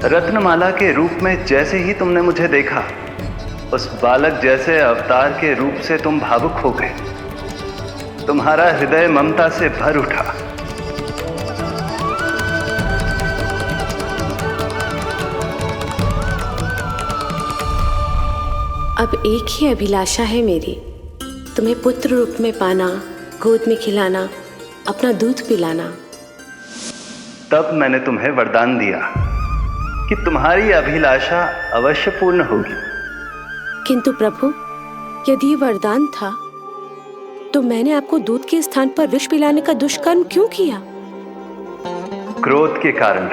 रत्नमाला के रूप में जैसे ही तुमने मुझे देखा, उस बालक जैसे अवतार के रूप से तुम भावुक हो गए। तुम्हारा हृदय ममता से भर उठा। अब एक ही अभिलाषा है मेरी, तुम्हें पुत्र रूप में पाना, गोद में खिलाना, अपना दूध पिलाना। तब मैंने तुम्हें वरदान दिया कि तुम्हारी अभिलाषा अवश्य पूर्ण होगी। किंतु प्रभु, यदि वरदान था तो मैंने आपको दूध के स्थान पर विष पिलाने का दुष्कर्म क्यों किया? क्रोध के कारण,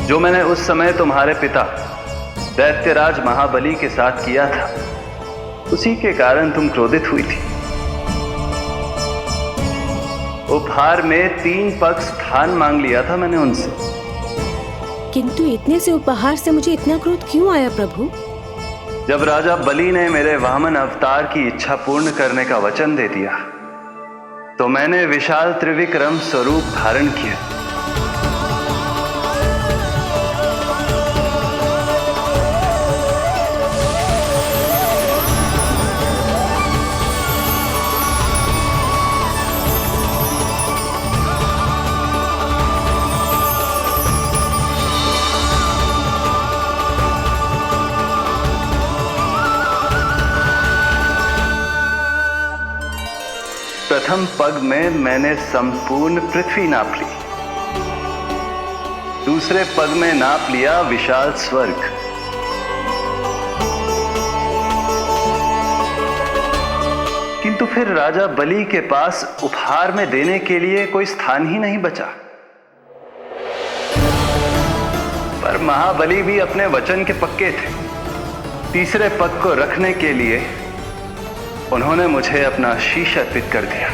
जो मैंने उस समय तुम्हारे पिता दैत्यराज महाबली के साथ किया था, उसी के कारण तुम क्रोधित हुई थी। उपहार में 3 पग स्थान मांग लिया था मैंने उनसे। किंतु इतने से उपहार से मुझे इतना क्रोध क्यों आया प्रभु? जब राजा बलि ने मेरे वामन अवतार की इच्छा पूर्ण करने का वचन दे दिया, तो मैंने विशाल त्रिविक्रम स्वरूप धारण किया। प्रथम पग में मैंने संपूर्ण पृथ्वी नाप ली, दूसरे पग में नाप लिया विशाल स्वर्ग, किंतु फिर राजा बलि के पास उपहार में देने के लिए कोई स्थान ही नहीं बचा। पर महाबली भी अपने वचन के पक्के थे। तीसरे पग को रखने के लिए उन्होंने मुझे अपना शीश अर्पित कर दिया।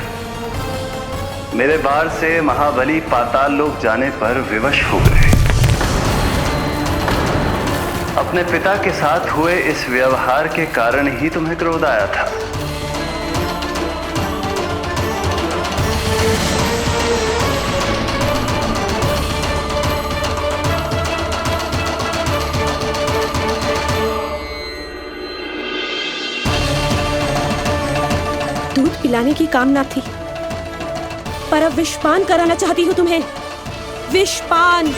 मेरे बार से महाबली पाताल लोक जाने पर विवश हो गए। अपने पिता के साथ हुए इस व्यवहार के कारण ही तुम्हें क्रोध आया था। दूध पिलाने की कामना थी, पर अब विषपान कराना चाहती हूँ तुम्हें। विषपान।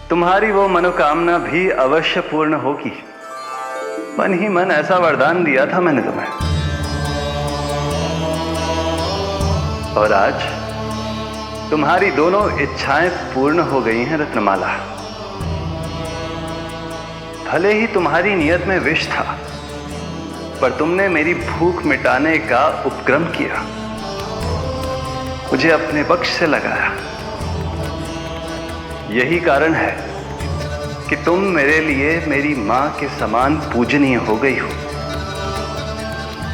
तुम्हारी वो मनोकामना भी अवश्य पूर्ण होगी। मन ही मन ऐसा वरदान दिया था मैंने तुम्हें। और आज तुम्हारी दोनों इच्छाएं पूर्ण हो गई हैं रत्नमाला। भले ही तुम्हारी नियत में विष था, पर तुमने मेरी भूख मिटाने का उपक्रम किया, मुझे अपने पक्ष से लगाया। यही कारण है कि तुम मेरे लिए मेरी मां के समान पूजनीय हो गई हो।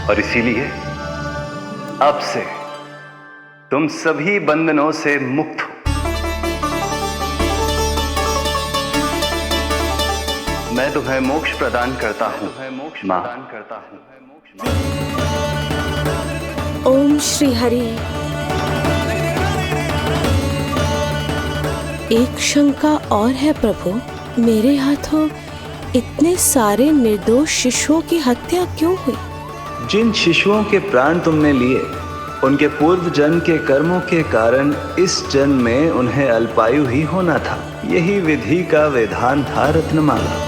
और इसीलिए अब से तुम सभी बंधनों से मुक्त हो। मैं तुम्हें मोक्ष प्रदान करता हूं मां। ओम श्री हरि। एक शंका और है प्रभु, मेरे हाथों इतने सारे निर्दोष शिशुओं की हत्या क्यों हुई? जिन शिशुओं के प्राण तुमने लिए, उनके पूर्व जन्म के कर्मों के कारण इस जन्म में उन्हें अल्पायु ही होना था। यही विधि का विधान था रत्नमाला।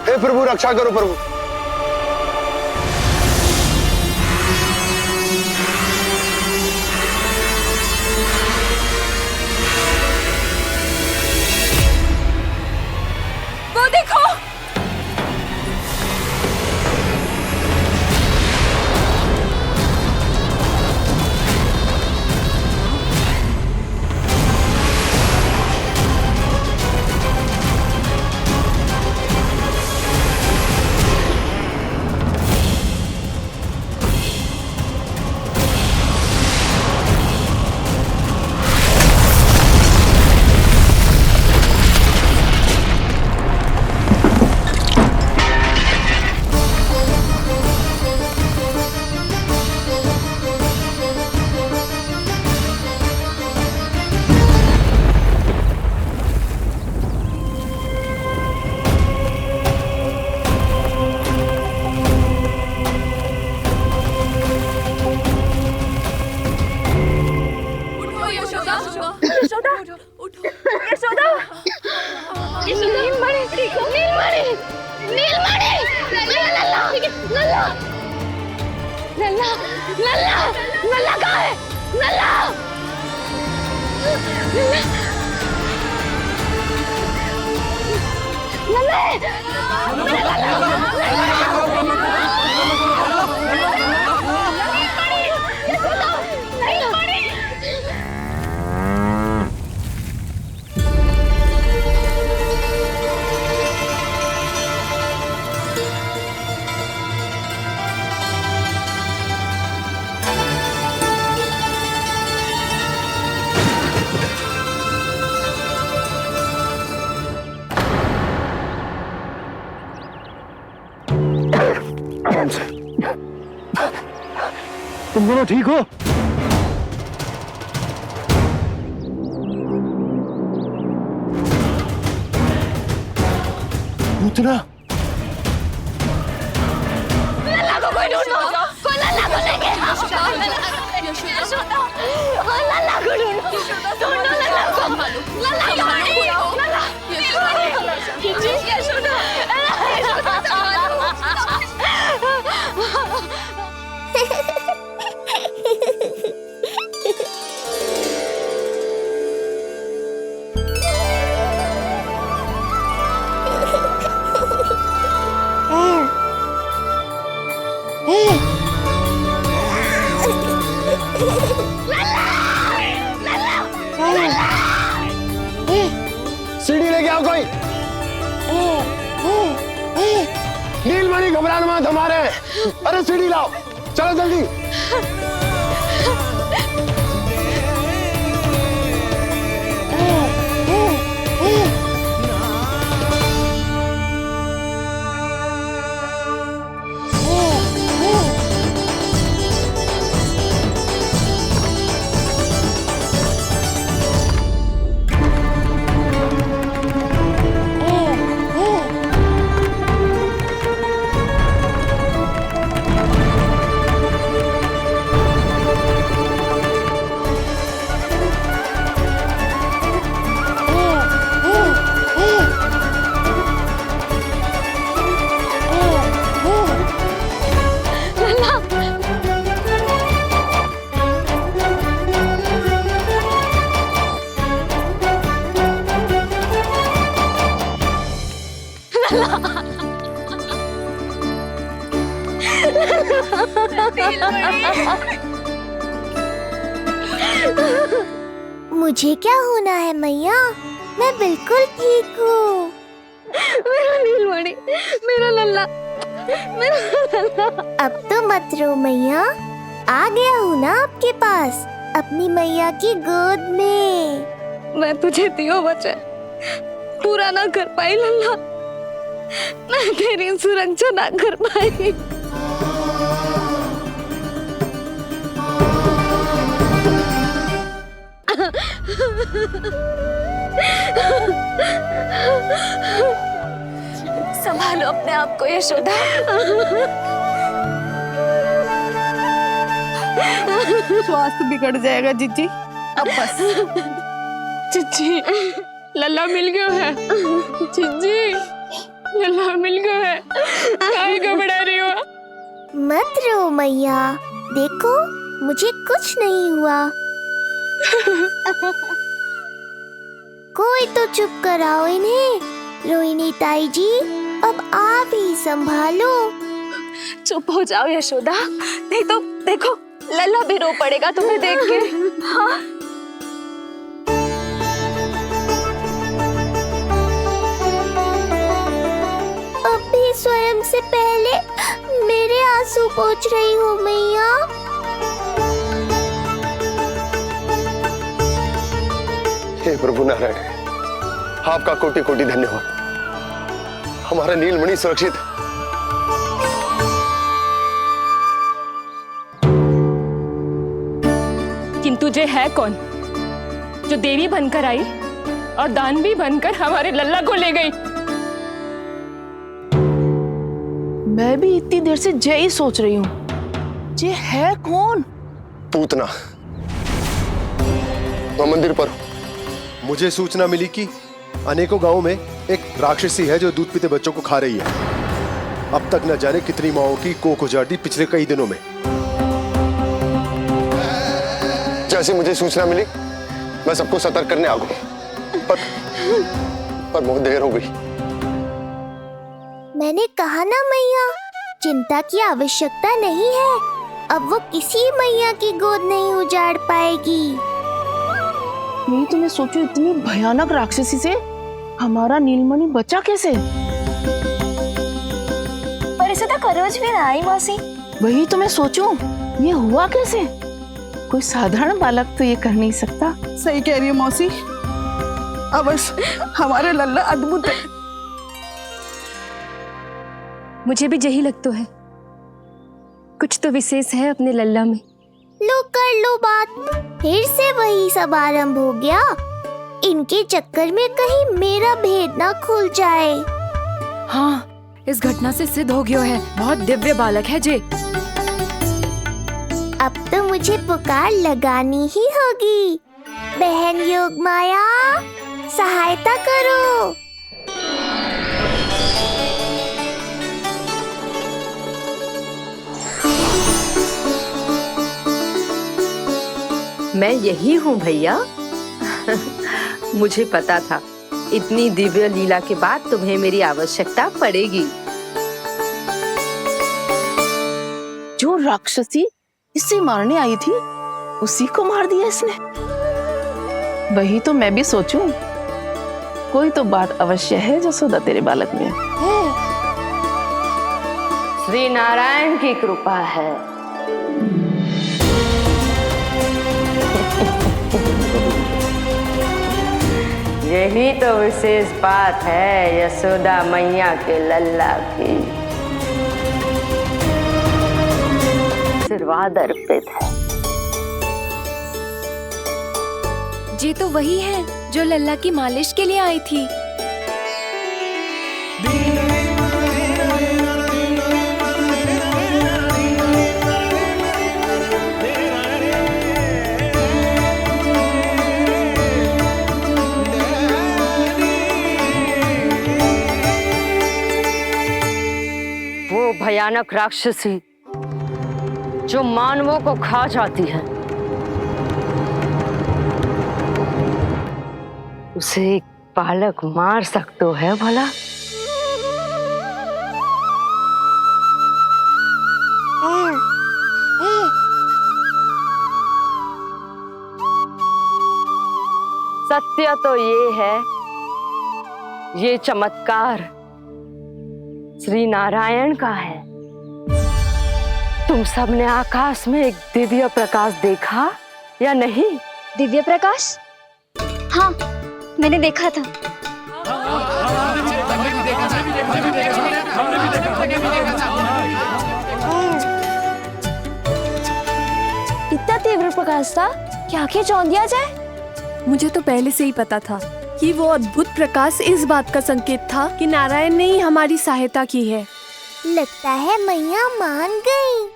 हे प्रभु रक्षा करो प्रभु। वो देखो, लल्ला लल्ला लल्ला कहाँ है? लल्ला तुम दोनों ठीक हो? पूतना लल्ला को कोई ढूंढो, कोई लल्ला को लेके आओ। लल्ला को ढूंढो, ढूंढो लल्ला को। लल्ला कहाँ है? लल्ला जी यशोदा, सीढ़ी लेके आओ कोई। नीलमणि घबराना मत, हमारे हैं। अरे सीढ़ी लाओ, चलो जल्दी। मुझे क्या होना है मैया, मैं बिल्कुल ठीक हूँ। मेरा नीलमणि, मेरा लल्ला, मेरा लल्ला। अब तो मत रो मैया, आ गया हूँ ना आपके पास, अपनी मैया की गोद में। मैं तुझे दियो वचन पूरा ना कर पाई लल्ला, मैं तेरी सुरक्षा ना कर पाई। संभालो अपने आप को यशोदा। स्वास्थ्य बिगड़ जाएगा जीजी, अब बस। जीजी लल्ला मिल गया है। जीजी लल्ला मिल गया है, काहे घबरा रही हो? मत रो मैया, देखो मुझे कुछ नहीं हुआ। कोई तो चुप कराओ इन्हें। रोहिणी ताई जी, अब आप ही संभालो। चुप हो जाओ यशोदा, नहीं तो देखो लल्ला भी रो पड़ेगा तुम्हें देख के। हाँ अब भी स्वयं से पहले मेरे आंसू पोंछ रही हो मैया। हे प्रभु नारायण, आपका कोटि कोटि धन्यवाद। हमारा नीलमणि सुरक्षित है। किंतु जे है कौन जो देवी बनकर आई और दानवी बनकर हमारे लल्ला को ले गई? मैं भी इतनी देर से जय ही सोच रही हूँ, जे है कौन? पूतना, मैं मंदिर पर हूँ। मुझे सूचना मिली कि अनेकों गांवों में एक राक्षसी है जो दूध पीते बच्चों को खा रही है। अब तक न जाने कितनी माओं की कोख उजाड़ दी पिछले कई दिनों में। जैसे मुझे सूचना मिली मैं सबको सतर्क करने आ गया, पर बहुत देर हो गई। मैंने कहा ना मैया, चिंता की आवश्यकता नहीं है। अब वो किसी मैया की गोद नहीं उजाड़ पाएगी। नहीं तो मैं सोचू इतनी भयानक राक्षसी से हमारा नीलमणि बचा कैसे? पर इसे तो करोज भी ना आई मौसी। वही तो मैं सोचूं, ये हुआ कैसे? कोई साधारण बालक तो ये कर नहीं सकता। सही कह रही है मौसी, अवश्य हमारे लल्ला अद्भुत है। मुझे भी यही लगता है, कुछ तो विशेष है अपने लल्ला में। लो कर लो बात, फिर से वही सब आरंभ हो गया। इनके चक्कर में कहीं मेरा भेद ना खुल जाए। हाँ, इस घटना से सिद्ध हो गया है, बहुत दिव्य बालक है जे। अब तो मुझे पुकार लगानी ही होगी। बहन योगमाया, सहायता करो। मैं यही हूँ भैया। मुझे पता था इतनी दिव्य लीला के बाद तुम्हें मेरी आवश्यकता पड़ेगी। जो राक्षसी इसे मारने आई थी उसी को मार दिया इसने। वही तो मैं भी सोचूं, कोई तो बात अवश्य है जसोदा तेरे बालक में। श्री नारायण की कृपा है। यही तो विशेष बात है यशोदा मैया के लल्ला की। आशीर्वाद अर्पित है। ये तो वही है जो लल्ला की मालिश के लिए आई थी। वो भयानक राक्षसी जो मानवों को खा जाती है, उसे एक बालक मार सकते है भला? सत्य तो ये है, ये चमत्कार श्री नारायण का है। तुम सबने आकाश में एक दिव्य प्रकाश देखा या नहीं? दिव्य प्रकाश? हाँ, मैंने देखा था। इतना तीव्र प्रकाश था कि आंखें चौंधिया जाए। मुझे तो पहले से ही पता था कि वो अद्भुत प्रकाश इस बात का संकेत था कि नारायण ने ही हमारी सहायता की है। लगता है मैया मान गई।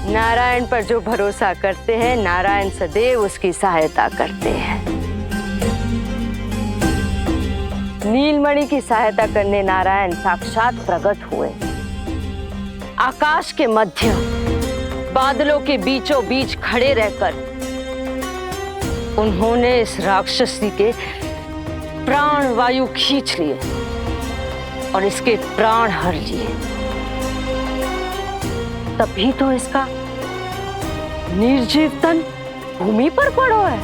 नारायण पर जो भरोसा करते हैं, नारायण सदैव उसकी सहायता करते हैं। नीलमणि की सहायता करने नारायण साक्षात प्रकट हुए। आकाश के मध्य बादलों के बीचों बीच खड़े रहकर उन्होंने इस राक्षसी के प्राण वायु खींच लिए और इसके प्राण हर लिए। तभी तो इसका निर्जीव तन भूमि पर पड़ो है।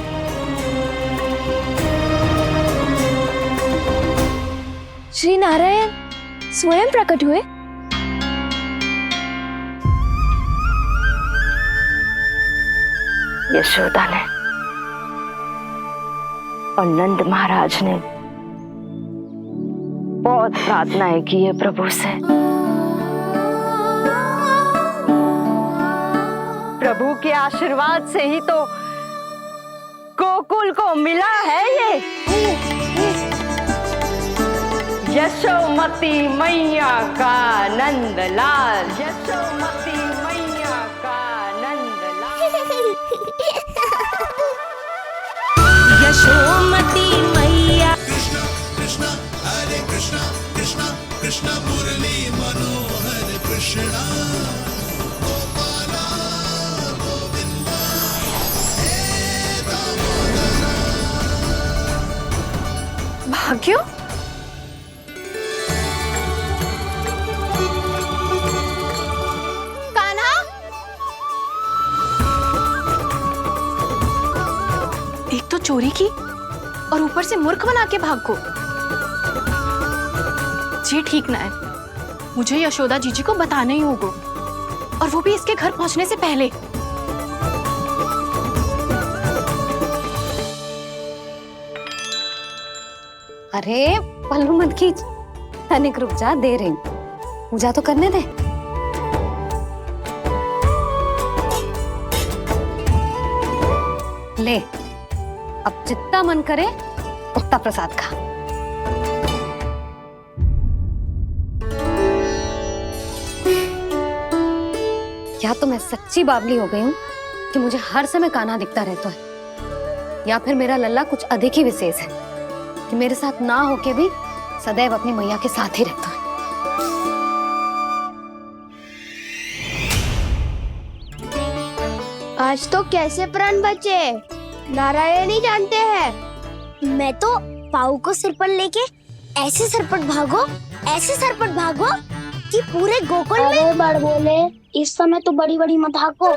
श्री नारायण स्वयं प्रकट हुए। यशोदा ने और नंद महाराज ने बहुत प्रार्थनाएं की है प्रभु से। प्रभु के आशीर्वाद से ही तो गोकुल को मिला है ये। यशोमती मैया का नंदलाल, यशोमती मैया का नंदलाल। यशोमती मैया। कृष्ण कृष्ण हरे कृष्ण कृष्ण कृष्ण मुरली मनोहर। भाग्य? कान्हा, एक तो चोरी की और ऊपर से मूर्ख बना के भाग को। ये ठीक ना है। मुझे यशोदा जीजी को बताना ही होगा, और वो भी इसके घर पहुंचने से पहले। अरे पल्लू मत खींच, तनिक रुक जा, दे रही हूँ, पूजा तो करने दे। ले, अब जितना मन करे उतना प्रसाद खा। या तो मैं सच्ची बावली हो गई हूँ कि मुझे हर समय कान्हा दिखता रहता है, या फिर मेरा लल्ला कुछ अधिक ही विशेष है कि मेरे साथ ना होके भी सदैव अपनी मैया के साथ ही रहता है। आज तो कैसे प्राण बचे, नारायण ही जानते हैं। मैं तो पाऊ को सिर पर लेके ऐसे सरपट भागो कि पूरे गोकुल में बड़ बोले। इस समय तो बड़ी बड़ी मत हाको,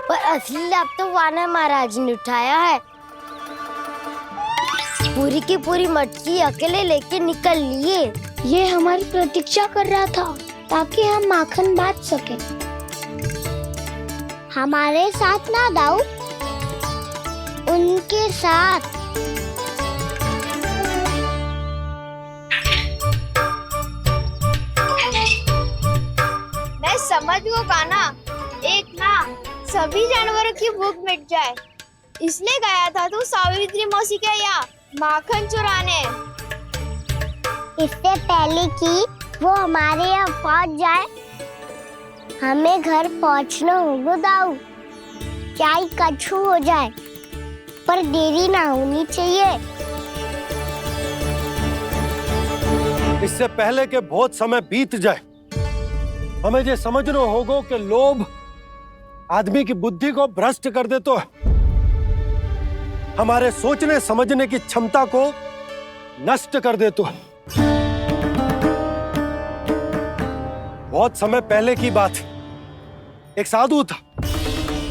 पर असली लाभ तो वानर महाराज ने उठाया है। पूरी की पूरी मटकी अकेले लेके निकल लिए। ये हमारी प्रतीक्षा कर रहा था ताकि हम माखन बांट सके। हमारे साथ ना दाऊ, उनके साथ। मैं समझ गो कान्हा, एक ना सभी जानवरों की भूख मिट जाए, इसलिए गया था तू सावित्री मौसी के यहाँ माखन चुराने। इससे पहले कि वो हमारे यहाँ पहुँच जाए, हमें घर पहुँचना होगा दाऊ। क्या ही कछु हो जाए, पर देरी ना होनी चाहिए। इससे पहले के बहुत समय बीत जाए, हमें ये समझना होगा कि लोभ आदमी की बुद्धि को भ्रष्ट कर दे, तो हमारे सोचने समझने की क्षमता को नष्ट कर दे। तो बहुत समय पहले की बात, एक साधु था।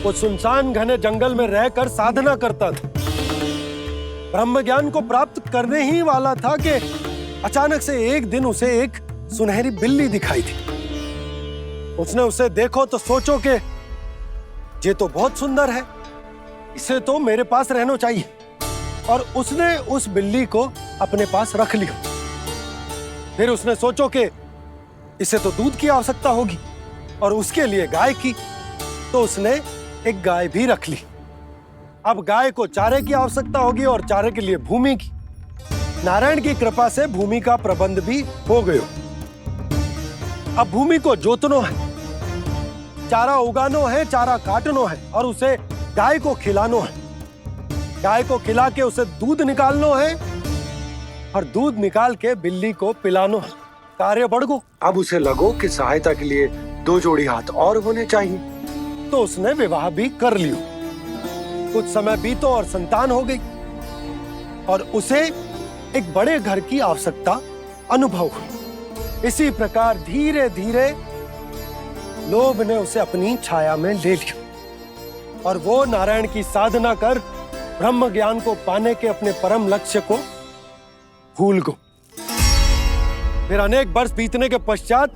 वो सुनसान घने जंगल में रहकर साधना करता था। ब्रह्म ज्ञान को प्राप्त करने ही वाला था कि अचानक से एक दिन उसे एक सुनहरी बिल्ली दिखाई थी। उसने उसे देखो तो सोचो कि ये तो बहुत सुंदर है, इसे तो मेरे पास रहना चाहिए, और उसने उस बिल्ली को अपने पास रख लिया। फिर उसने सोचो कि इसे तो दूध की आवश्यकता होगी और उसके लिए गाय की, तो उसने एक गाय भी रख ली। अब गाय को चारे की आवश्यकता होगी और चारे के लिए भूमि की। नारायण की कृपा से भूमि का प्रबंध भी हो गयो। अब भूमि को जोतनो है, चारा उगानो है, चारा काटनो है और उसे गाय को खिलानो है। गाय को खिला के उसे दूध निकालनो है और दूध निकाल के बिल्ली को पिलानो है। कार्य बढ़ गो। अब उसे लगो कि सहायता के लिए 2 जोड़ी हाथ और होने चाहिए, तो उसने विवाह भी कर लियो। कुछ समय बीतो और संतान हो गई और उसे एक बड़े घर की आवश्यकता अनुभव हुई। इसी प्रकार धीरे धीरे लोभ ने उसे अपनी छाया में ले लिया और वो नारायण की साधना कर ब्रह्म ज्ञान को पाने के अपने परम लक्ष्य को भूल गो। फिर अनेक वर्ष बीतने के पश्चात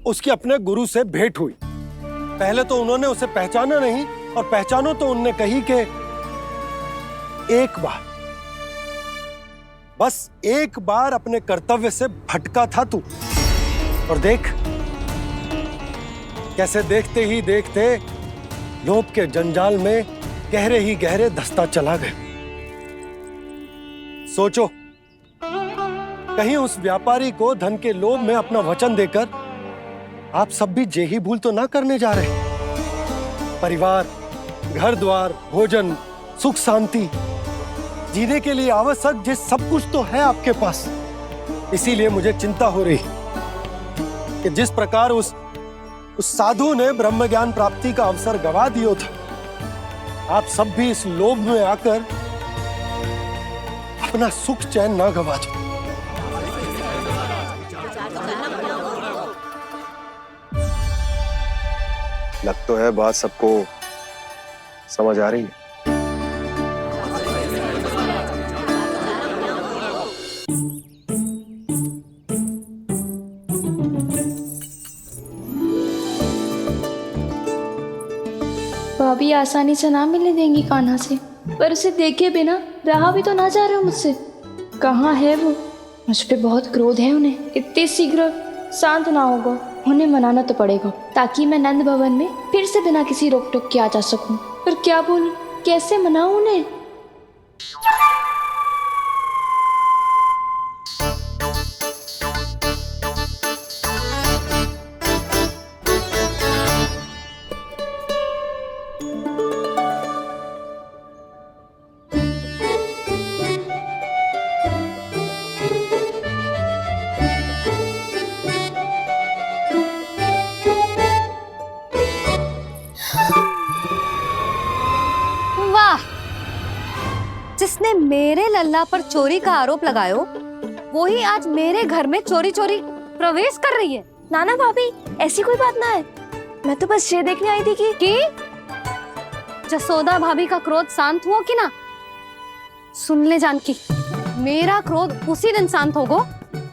उसकी अपने गुरु से भेंट हुई। पहले तो उन्होंने उसे पहचाना नहीं, और पहचानो तो उनने कही कि एक बार, बस एक बार अपने कर्तव्य से भटका था तू, और देख कैसे देखते ही देखते लोभ के जंजाल में गहरे ही गहरे धंसता चला गया। सोचो, कहीं उस व्यापारी को धन के लोभ में अपना वचन देकर आप सब भी जे ही भूल तो ना करने जा रहे। परिवार, घर द्वार, भोजन, सुख शांति, जीने के लिए आवश्यक जिस सब कुछ तो है आपके पास। इसीलिए मुझे चिंता हो रही। कि जिस प्रकार उस साधु ने ब्रह्म ज्ञान प्राप्ति का अवसर गवा दिया था, आप सब भी इस लोभ में आकर अपना सुख चैन ना गवा दो। लग तो है बात सबको समझ आ रही है। भाभी आसानी से ना मिलने देंगी कान्हा से, पर उसे देखे बिना रहा भी तो ना जा रहा मुझसे। कहाँ है वो? मुझ पे बहुत क्रोध है उन्हें। इतने शीघ्र शांत ना होगा, उन्हें मनाना तो पड़ेगा ताकि मैं नंद भवन में फिर से बिना किसी रोक टोक के आ जा सकूं। पर क्या बोलूं, कैसे मनाऊं उन्हें? जिसने मेरे लल्ला पर चोरी का आरोप लगायो, वो ही आज मेरे घर में चोरी चोरी प्रवेश कर रही है। नाना भाभी, ऐसी कोई बात ना है। मैं तो बस ये देखने आई थी कि जसोदा भाभी का क्रोध शांत हुआ कि ना? सुन ले जानकी, मेरा क्रोध उसी दिन शांत होगा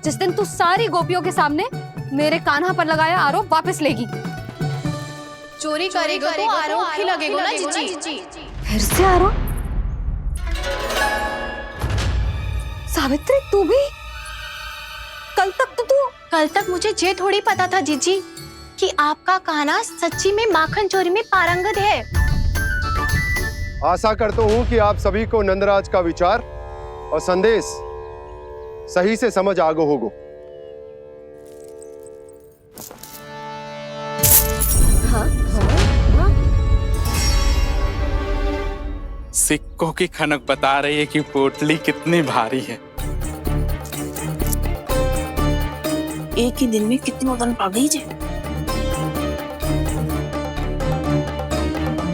जिस दिन तू सारी गोपियों के सामने मेरे कान्हा पर लगाया आरोप वापस लेगी। चोरी करेगा तो आरोप ही लगेगा ना जीजी। फिर से आरोप? सावित्री, तू भी? कल तक मुझे ये थोड़ी पता था जीजी कि आपका कान्हा सच्ची में माखन चोरी में पारंगत है। आशा करता हूं कि आप सभी को नंदराज का विचार और संदेश सही से समझ आगो होगो। सिक्कों की खनक बता रही है कि पोटली कितनी भारी है। एक ही दिन में कितनी धन पा गई जे।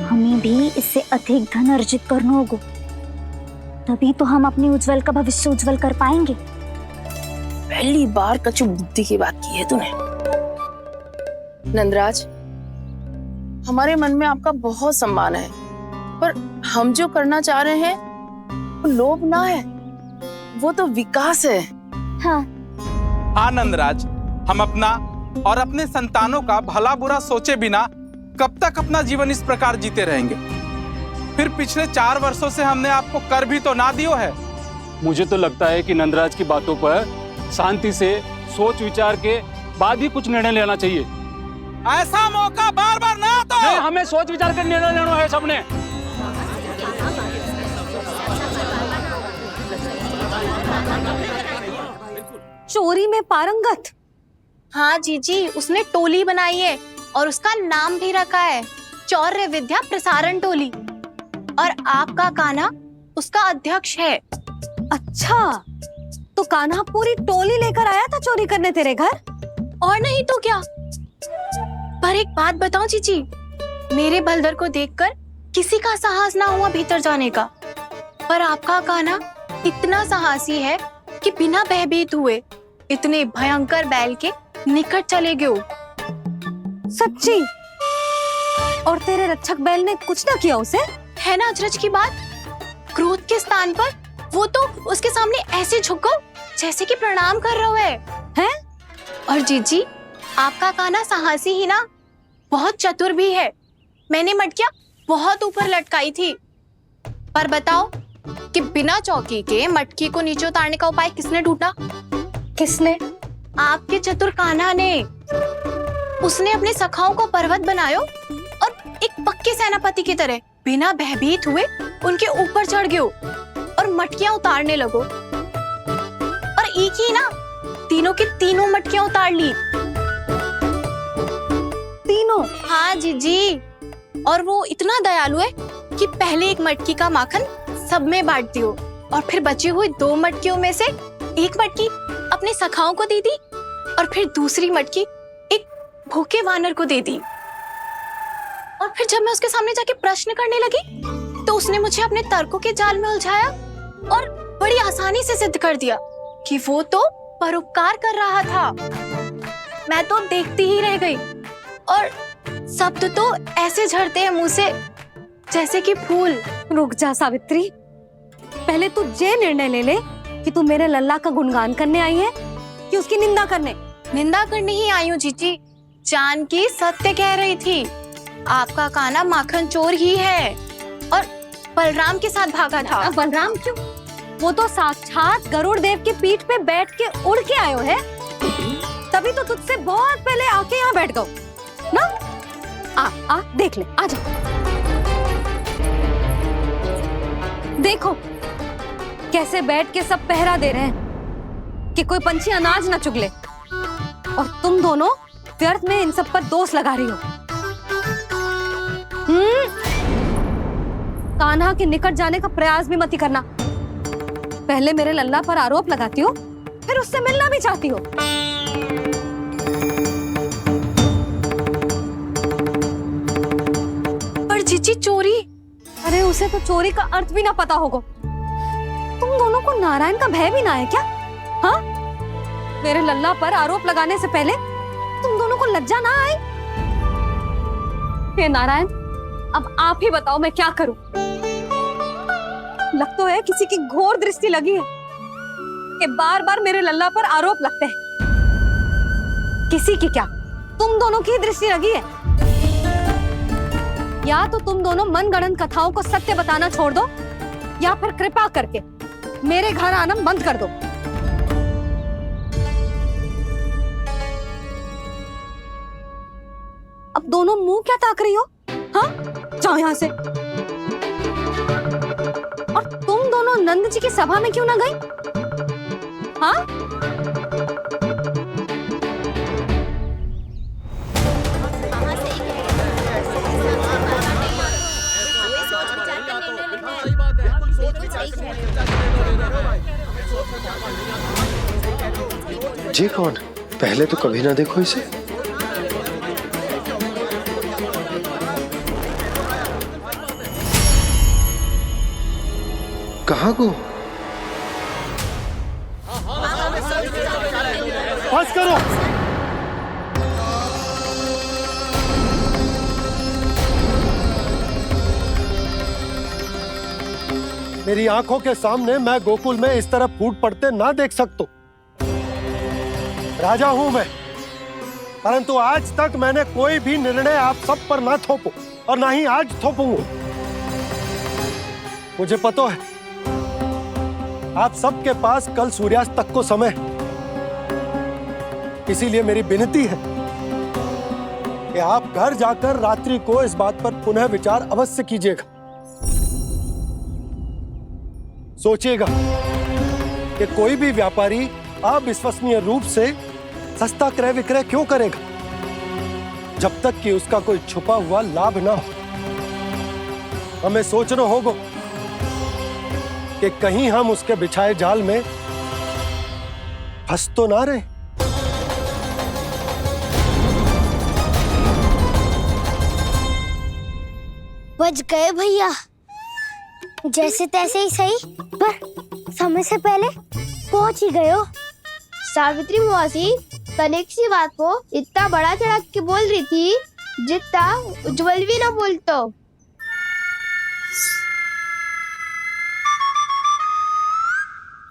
हमें भी इससे अधिक धन अर्जित करना होगा, तभी तो हम अपने उज्जवल का भविष्य उज्जवल कर पाएंगे। पहली बार कछु बुद्धि की बात की है तूने। नंदराज, हमारे मन में आपका बहुत सम्मान है, पर हम जो करना चाह रहे हैं वो लोभ ना है, वो तो विकास है। हाँ नंदराज, हम अपना और अपने संतानों का भला बुरा सोचे बिना कब तक अपना जीवन इस प्रकार जीते रहेंगे? फिर पिछले 4 वर्षों से हमने आपको कर भी तो ना दियो है। मुझे तो लगता है कि नंदराज की बातों पर शांति से सोच विचार के बाद ही कुछ निर्णय लेना चाहिए। ऐसा मौका बार बार ना आता। नहीं, हमें सोच विचार कर निर्णय लेना है सबने। चोरी में पारंगत? हाँ जीजी, उसने टोली बनाई है और उसका नाम भी रखा है चौर्य विद्या प्रसारण टोली, और आपका कान्हा उसका अध्यक्ष है। अच्छा, तो कान्हा पूरी टोली लेकर आया था चोरी करने तेरे घर? और नहीं तो क्या। पर एक बात बताऊं जीजी, मेरे बलदर को देखकर किसी का साहस ना हुआ भीतर जाने का, पर आपका कान्हा इतना साहसी है कि बिना भयभीत हुए इतने भयंकर बैल के निकट चले गए। सच्ची? और तेरे रक्षक बैल ने कुछ ना किया उसे? है ना अचरज की बात। क्रोध के स्थान पर वो तो उसके सामने ऐसे झुक गया जैसे कि प्रणाम कर रहा है। और जीजी, आपका कान्हा साहसी ही ना, बहुत चतुर भी है। मैंने मटकियां बहुत ऊपर लटकाई थी, पर बताओ कि बिना चौकी के मटकी को नीचे उतारने का उपाय किसने ढूंढा? किसने? आपके चतुर कान्हा ने। उसने अपने सखाओं को पर्वत बनायो और एक पक्के सेनापति की तरह बिना भयभीत हुए उनके ऊपर चढ़ गयो और मटकियां उतारने लगो। और एक ही ना, तीनों की तीनों मटकियां उतार ली। तीनों? हाँ जीजी, और वो इतना दयालु है कि पहले एक मटकी का माखन सब में बांट दियो और फिर बची हुई 2 मटकियों में से एक मटकी अपने सखाओं को दे दी और फिर दूसरी मटकी भूखे वानर को दे दी। और फिर जब मैं उसके सामने जाके प्रश्न करने लगी तो उसने मुझे अपने तर्कों के जाल में उलझाया और बड़ी आसानी से सिद्ध कर दिया कि वो तो परोपकार कर रहा था। मैं तो देखती ही रह गई और शब्द तो ऐसे झड़ते हैं मुंह से जैसे कि फूल। रुक जा सावित्री, पहले तू ये निर्णय ले ले कि तू मेरे लल्ला का गुणगान करने आई है कि उसकी निंदा करने। निंदा करने ही आई हूँ जीजी। जानकी सत्य कह रही थी, आपका कान्हा माखन चोर ही है और बलराम के साथ भागा था। बलराम क्यों? वो तो साक्षात गरुड़ देव की पीठ पे बैठ के उड़ के आयो है, तभी तो तुझसे बहुत पहले आके यहाँ बैठ गओ ना। आ देख ले, आ जा। देखो कैसे बैठ के सब पहरा दे रहे हैं कि कोई पंछी अनाज ना चुगले, और तुम दोनों व्यर्थ में इन सब पर दोष लगा रही हो। कान्हा के निकट जाने का प्रयास भी मत ही करना। पहले मेरे लल्ला पर आरोप लगाती हो, फिर उससे मिलना भी चाहती हो। पर जीजी चोरी, अरे उसे तो चोरी का अर्थ भी ना पता होगा। तुम दोनों को नारायण का भय भी ना है क्या? हाँ, मेरे लल्ला पर आरोप लगाने से पहले तुम दोनों को लज्जा ना आई? हे नारायण, अब आप ही बताओ मैं क्या करूं। लग तो है किसी की घोर दृष्टि लगी है कि बार बार मेरे लल्ला पर आरोप लगते हैं। किसी की क्या, तुम दोनों की दृष्टि लगी है। या तो तुम दोनों मनगढ़ंत कथाओं को सत्य बताना छोड़ दो, या फिर कृपा करके मेरे घर आना बंद कर दो। अब दोनों मुंह क्या ताक रही हो? हाँ, जाओ यहां से। और तुम दोनों नंद जी की सभा में क्यों ना गई? हाँ, जी कौन? पहले तो कभी ना देखो इसे। कहाँ को? बस करो। मेरी आंखों के सामने मैं गोकुल में इस तरह फूट पड़ते ना देख सकता। राजा हूं मैं, परंतु आज तक मैंने कोई भी निर्णय आप सब पर ना थोपो और ना ही आज थोपूंगा। मुझे पता है आप सबके पास कल सूर्यास्त तक को समय है, इसीलिए मेरी विनती है कि आप घर जाकर रात्रि को इस बात पर पुनः विचार अवश्य कीजिएगा। सोचिएगा कि कोई भी व्यापारी अविश्वसनीय रूप से सस्ता क्रय विक्रय क्यों करेगा जब तक कि उसका कोई छुपा हुआ लाभ ना हो। हमें सोचना होगा कि कहीं हम उसके बिछाए जाल में फंस तो ना रहे। बच गए भैया, जैसे तैसे ही सही, पर समय से पहले पहुंच ही गए हो। सावित्री मौसी तनिक सी बात को इतना बड़ा चढ़ा के बोल रही थी जितना उज्जवल भी ना बोलतो।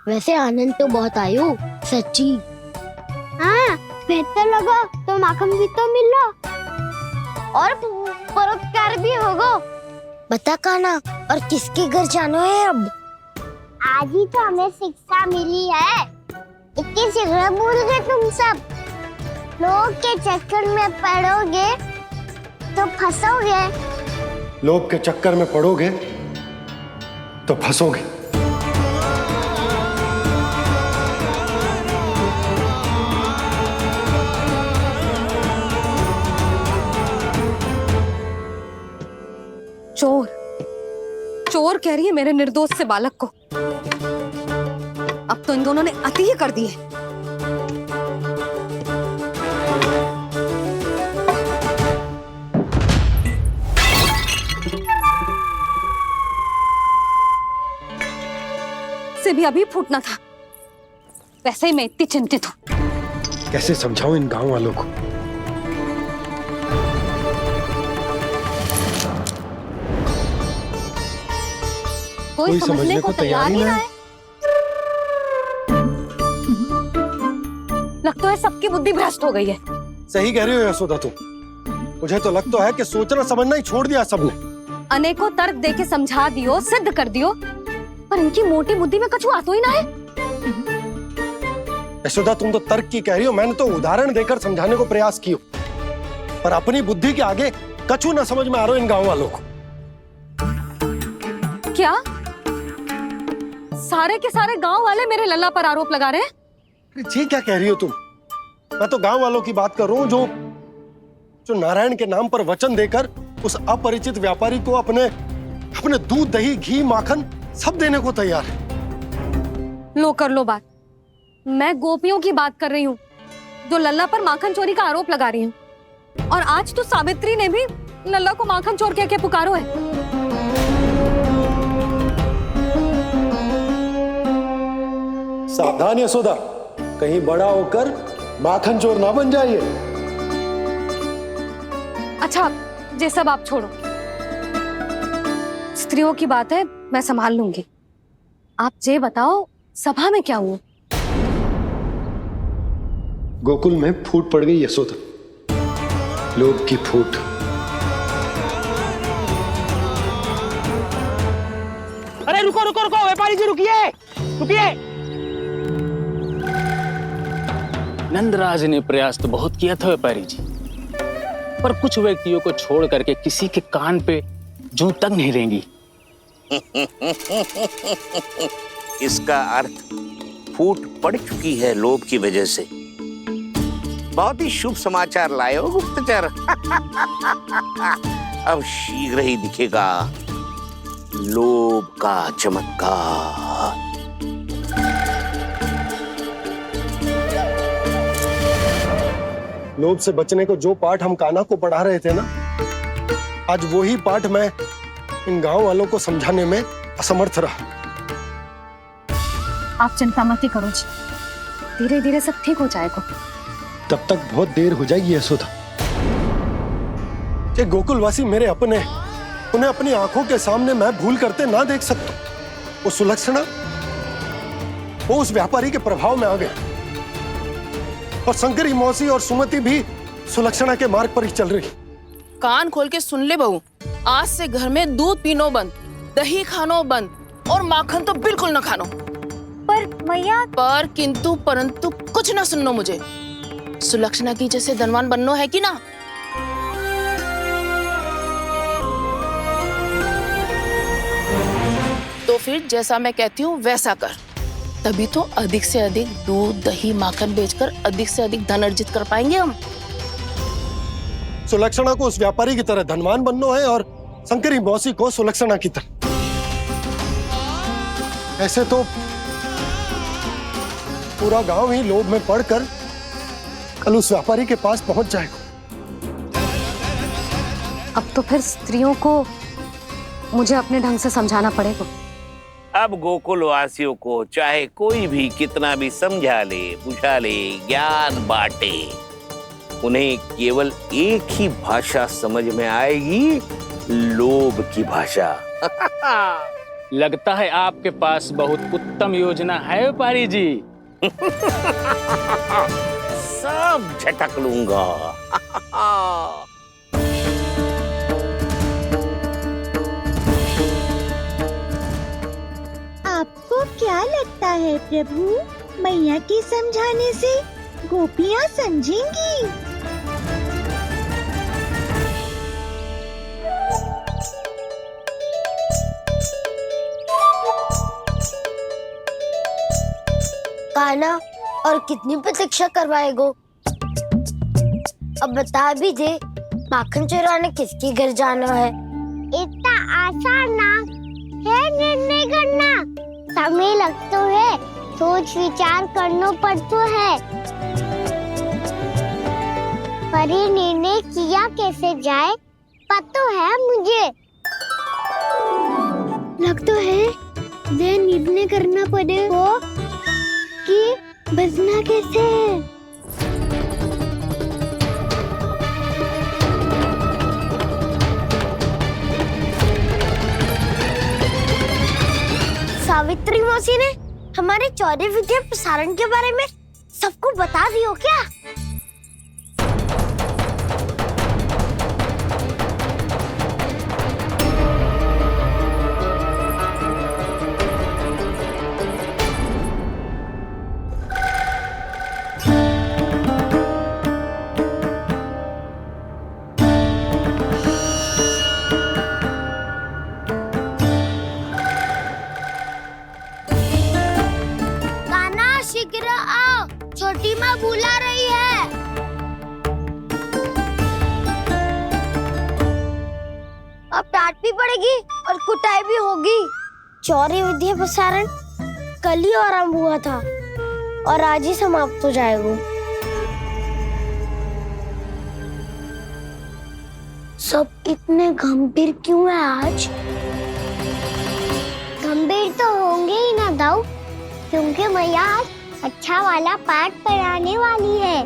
वैसे आनंद तो बहुत आयो, सच्ची। हाँ, बेहतर लगा तो माखन भी तो मिला और परोपकार भी होगा। बता कान्हा, और किसके घर जाना है अब? आज ही तो हमें शिक्षा मिली है, इतनी शीघ्र भूल गए तुम सब। लोग के चक्कर में पड़ोगे तो फंसोगे। लोग के चक्कर में पड़ोगे तो फंसोगे। चोर, चोर कह रही है मेरे निर्दोष से बालक को। अब तो इन दोनों ने अति ही कर दी है। मुझसे भी अभी फूटना था। वैसे ही मैं इतनी चिंतित हूँ। कैसे समझाऊं इन गांव वालों को? कोई समझने को तैयार ही ना है। लगता है सबकी बुद्धि भ्रष्ट हो गई है। सही कह रही हो यशोदा तुम। मुझे तो लगता है कि सोचना समझना ही छोड़ दिया सबने। अनेकों तर्क देके समझा दियो, सिद्ध कर दियो, पर इनकी मोटी बुद्धि में कछु आतो ही ना है। यशोदा तुम तो तर्क की कह रही हो, मैंने तो उदाहरण देकर समझाने को प्रयास किया, पर अपनी बुद्धि के आगे कछु ना समझ में आ रहा इन गांव वालों को। क्या सारे के सारे गांव वाले मेरे लल्ला पर आरोप लगा रहे हैं? जी क्या कह रही हो तुम? मैं तो गांव वालों की बात कर रहा हूँ जो नारायण के नाम पर वचन देकर उस अपरिचित व्यापारी को अपने दूध, दही, घी, माखन सब देने को तैयार है। लो कर लो बात। मैं गोपियों की बात कर रही हूँ जो लल्ला पर माखन चोरी का आरोप लगा रही हैं। और आज तो सावित्री ने भी लल्ला को माखन चोर कह के पुकारो है। सावधान यशोदा, कहीं बड़ा होकर माखन चोर ना बन जाइए। अच्छा, ये सब आप छोड़ो, स्त्रियों की बात है, मैं संभाल लूंगी। आप ये बताओ सभा में क्या हुआ? गोकुल में फूट पड़ गई यशोदा, लोभ की फूट। अरे रुको रुको रुको, व्यापारी जी रुकिए रुकिए। नंदराज ने प्रयास तो बहुत किया था व्यापारी जी, पर कुछ व्यक्तियों को छोड़ करके किसी के कान पे जूं तक नहीं रेंगी। इसका अर्थ फूट पड़ चुकी है लोभ की वजह से। बहुत ही शुभ समाचार लाए हो गुप्तचर। अब शीघ्र ही दिखेगा लोभ का चमत्कार। लोभ से बचने को जो पाठ हम कान्हा को पढ़ा रहे थे ना, आज वही पाठ मैं इन गांव वालों को समझाने में असमर्थ रहा। आप चिंता मत करो जी, धीरे धीरे सब ठीक हो जाएगा। तब तक बहुत देर हो जाएगी यशोदा। ये गोकुलवासी मेरे अपने, उन्हें अपनी आंखों के सामने मैं भूल करते ना देख सकता। वो सुलक्षणा, वो उस व्यापारी के प्रभाव में आ गए, और शंकरी मौसी और सुमति भी सुलक्षणा के मार्ग पर ही चल रही। कान खोल के सुन ले बहू, आज से घर में दूध पीनो बंद, दही खानो बंद और माखन तो बिल्कुल न खानो। पर मैया, पर किंतु परंतु कुछ ना सुननो मुझे। सुलक्षणा की जैसे धनवान बननो है कि ना? तो फिर जैसा मैं कहती हूँ वैसा कर, तभी तो अधिक से अधिक दूध, दही, माखन बेचकर अधिक से अधिक धन अर्जित कर पाएंगे हम। सुलक्षणा को उस व्यापारी की तरह धनवान बनना है और शंकरी मौसी को सुलक्षणा की तरह। ऐसे तो पूरा गांव ही लोभ में पड़कर कल उस व्यापारी के पास पहुंच जाएगा। अब तो फिर स्त्रियों को मुझे अपने ढंग से समझाना पड़ेगा। अब गोकुल वासियों को चाहे कोई भी कितना भी समझा ले, बुझा ले, ज्ञान बांटे, उन्हें केवल एक ही भाषा समझ में आएगी, लोभ की भाषा। लगता है आपके पास बहुत उत्तम योजना है व्यापारी जी। सब झटक लूंगा। आपको क्या लगता है प्रभु, मैया के समझाने से गोपियाँ समझेंगी? कान्हा, और कितनी प्रतीक्षा करवाएगो? अब बता भी दे, माखन चुराने किसके घर जाना है? इतना आसान ना है निर्णय करना, समय लगता है, सोच विचार करना पड़ता है। पर ये निर्णय किया कैसे जाए पता है मुझे। लगता है ये निर्णय करना पड़ेगा कि बचना कैसे है। सावित्री मौसी ने हमारे चौरे विद्या प्रसारण के बारे में सबको बता दियो क्या? शीघ्र आओ, छोटी माँ बुला रही है। अब डांट भी पड़ेगी और कुटाई भी होगी। चौरी विद्या प्रसारण कल ही आरंभ हुआ था और आज ही समाप्त हो जाएगा। सब इतने गंभीर क्यों है आज? गंभीर तो होंगे ही ना दाऊ, क्योंकि मैया आज अच्छा वाला पाठ पढ़ाने वाली है।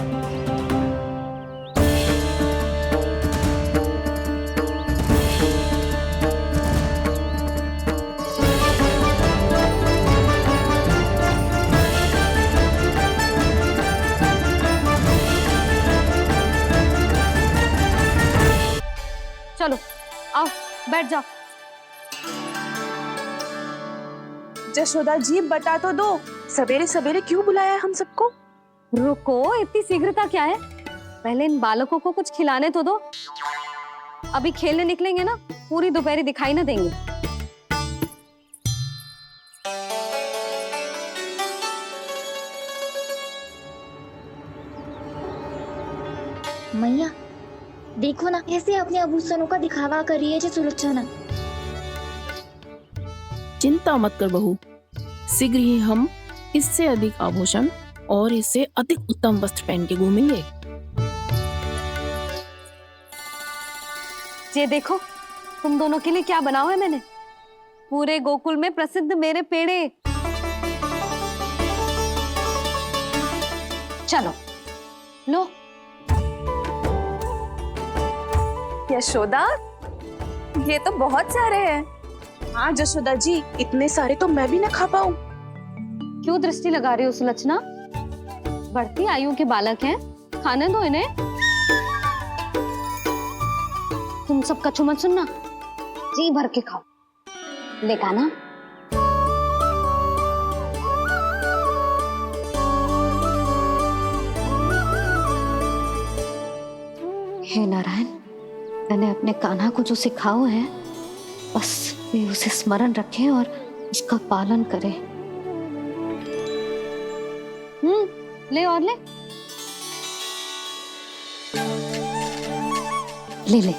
चलो आओ बैठ जाओ। जशोदा जी बता तो दो, सवेरे सवेरे क्यों बुलाया है हम सबको? रुको, इतनी शीघ्रता क्या है? पहले इन बालकों को कुछ खिलाने तो दो। अभी खेलने निकलेंगे ना, पूरी दोपहरी दिखाई ना देंगे। मैया देखो ना, कैसे अपने आभूषणों का दिखावा कर रही है जी सुलोचना। चिंता मत कर बहू, शीघ्र ही हम इससे अधिक आभूषण और इससे अधिक उत्तम वस्त्र पहन के घूमेंगे। ये देखो, तुम दोनों के लिए क्या बनाओ है मैंने। पूरे गोकुल में प्रसिद्ध मेरे पेड़े। चलो लो। यशोदा, ये तो बहुत सारे हैं। हाँ जशोदा जी, इतने सारे तो मैं भी ना खा पाऊं। क्यों दृष्टि लगा रही हो सुलक्षणा? बढ़ती आयु के बालक हैं, खाने दो इन्हें। तुम सब कछु मत सुनना, जी भर के खाओ। लेगा ना? हे नारायण, मैंने अपने कान्हा को जो सिखाओ है, बस वे उसे स्मरण रखें और उसका पालन करें। ले और ले। ले ले।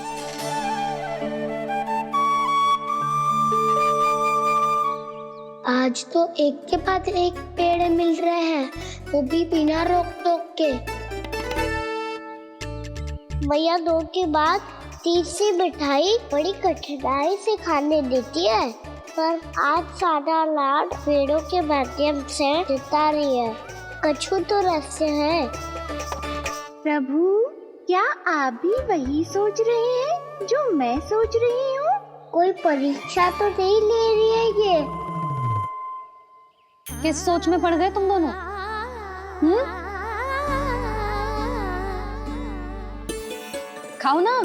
आज तो एक के बाद एक पेड़ मिल रहे हैं, वो भी बिना रोक टोक के। मैया दो के बाद तीसरी मिठाई बड़ी कठिनाई से खाने देती है, पर आज सादा लाड पेड़ों के माध्यम से जिता रही है। कछु तो रहस्य है। प्रभु, क्या आप भी वही सोच रहे हैं जो मैं सोच रही हूँ? कोई परीक्षा तो नहीं ले रही है ये? किस सोच में पड़ गए तुम दोनों? खाओ ना।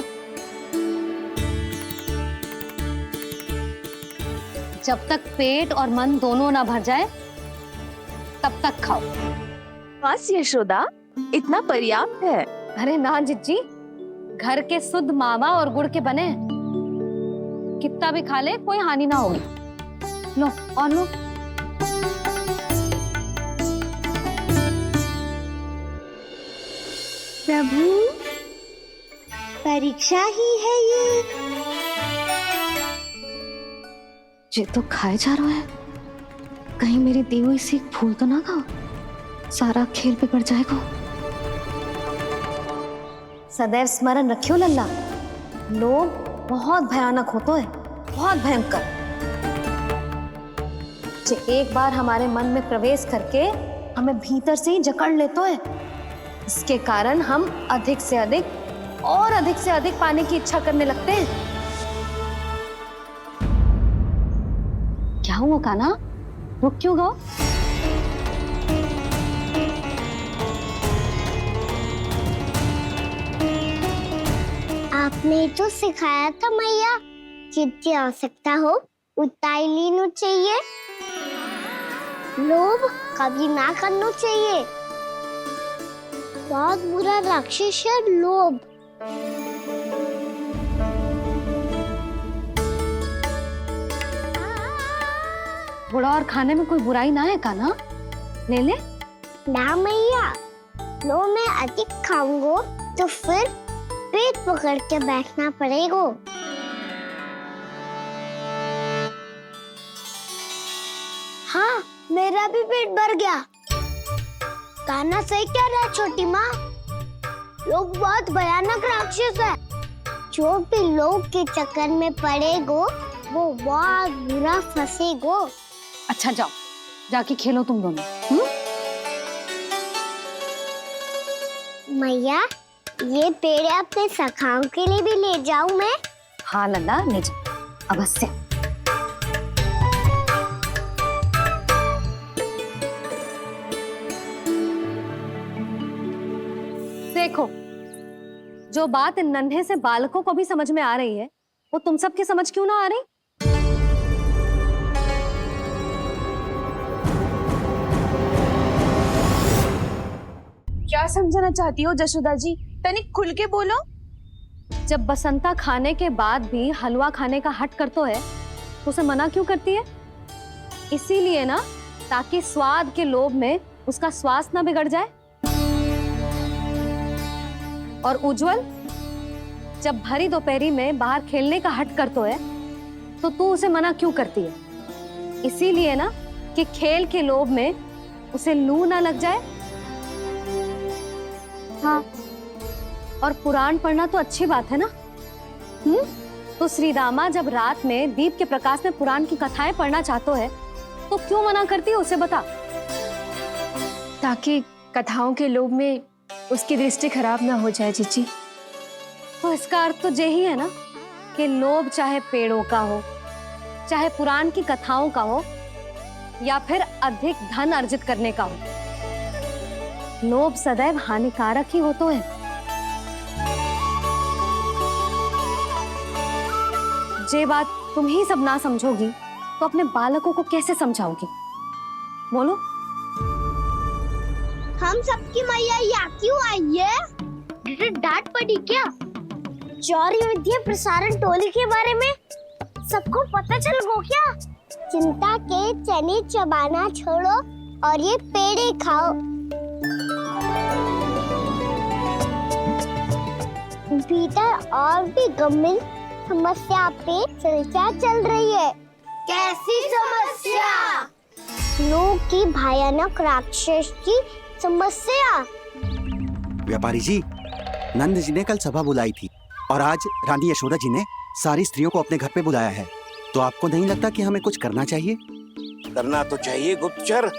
जब तक पेट और मन दोनों ना भर जाए, तब तक खाओ। बस यशोदा, इतना पर्याप्त है। अरे ना जिज्जी, घर के शुद्ध मावा और गुड़ के बने, कितना भी खा ले कोई हानि ना होगी। लो और लो। प्रभु, परीक्षा ही है ये तो खाए जा रहा है। कहीं मेरी दी हुई सीख फूल तो ना खाओ, सारा खेल बिगड़ जाएगा। सदैव स्मरण रखियो लल्ला, लोग बहुत भयानक होते हैं, बहुत भयंकर। जो एक बार हमारे मन में प्रवेश करके हमें भीतर से ही जकड़ लेते हैं। इसके कारण हम अधिक से अधिक और अधिक से अधिक पाने की इच्छा करने लगते हैं। क्या हुआ कान्हा, रुक क्यों गए? आपने तो सिखाया था मैया, जितनी आवश्यकता हो उतना ही लेना चाहिए, लोभ कभी ना करना चाहिए। बहुत बुरा राक्षस है लोभ। थोड़ा और खाने में कोई बुराई ना है कान्हा, ले ले। ना मैया, लो मैं अधिक खाऊंगा तो फिर पेट पकड़ के बैठना पड़ेगा। हाँ, मेरा भी पेट भर गया। कान्हा सही कह रहा है छोटी माँ, लोग बहुत भयानक राक्षस है। जो भी लोग के चक्कर में पड़ेगो वो बहुत बुरा फंसेगो। अच्छा जाओ, जाके खेलो तुम दोनों। मैया, ये पेड़ अपने सखाओं के लिए भी ले जाऊं मैं? हाँ लल्ला, ले जा अवश्य। देखो, जो बात इन नन्हे से बालकों को भी समझ में आ रही है, वो तुम सबकी समझ क्यों ना आ रही? क्या समझाना चाहती हो जशोदा जी? तनिक खुल के बोलो। जब बसंता खाने के बाद भी हलवा खाने का हट करतो है, तो उसे मना क्यों करती है? इसीलिए ना, ताकि स्वाद के लोभ में उसका स्वास्थ्य ना बिगड़ जाए। और उज्जवल, जब भरी दोपहरी में बाहर खेलने का हट करतो है, तो तू उसे मना क्यों करती है? इसीलिए ना, कि खेल के लोभ में उसे लू ना लग जाए। हाँ, और पुराण पढ़ना तो अच्छी बात है ना। तो श्री रामा जब रात में दीप के प्रकाश में पुराण की कथाएं पढ़ना चाहते है, तो क्यों मना करती है? उसे बता। ताकि कथाओं के लोभ में उसकी दृष्टि खराब ना हो जाए जीजी। तो इसका अर्थ तो यही है ना, कि लोभ चाहे पेड़ों का हो, चाहे पुराण की कथाओं का हो, या फिर अधिक धन अर्जित करने का हो, लोभ सदैव हानिकारक ही होते हैं। जे बात तुम ही सब ना समझोगी, तो अपने बालकों को कैसे समझाओगी? बोलो। हम सबकी मैया यहाँ क्यों आई है? डांट पड़ी क्या? चौरी विद्या प्रसारण टोली के बारे में सबको पता चल गो क्या? चिंता के चने चबाना छोड़ो और ये पेड़े खाओ। भीतर और भी गंभीर समस्या पे चर्चा चल रही है। कैसी समस्या? लोग की भयानक राक्षस की समस्या। व्यापारी जी, नंद जी ने कल सभा बुलाई थी और आज रानी यशोदा जी ने सारी स्त्रियों को अपने घर पे बुलाया है। तो आपको नहीं लगता कि हमें कुछ करना चाहिए? करना तो चाहिए गुप्तचर।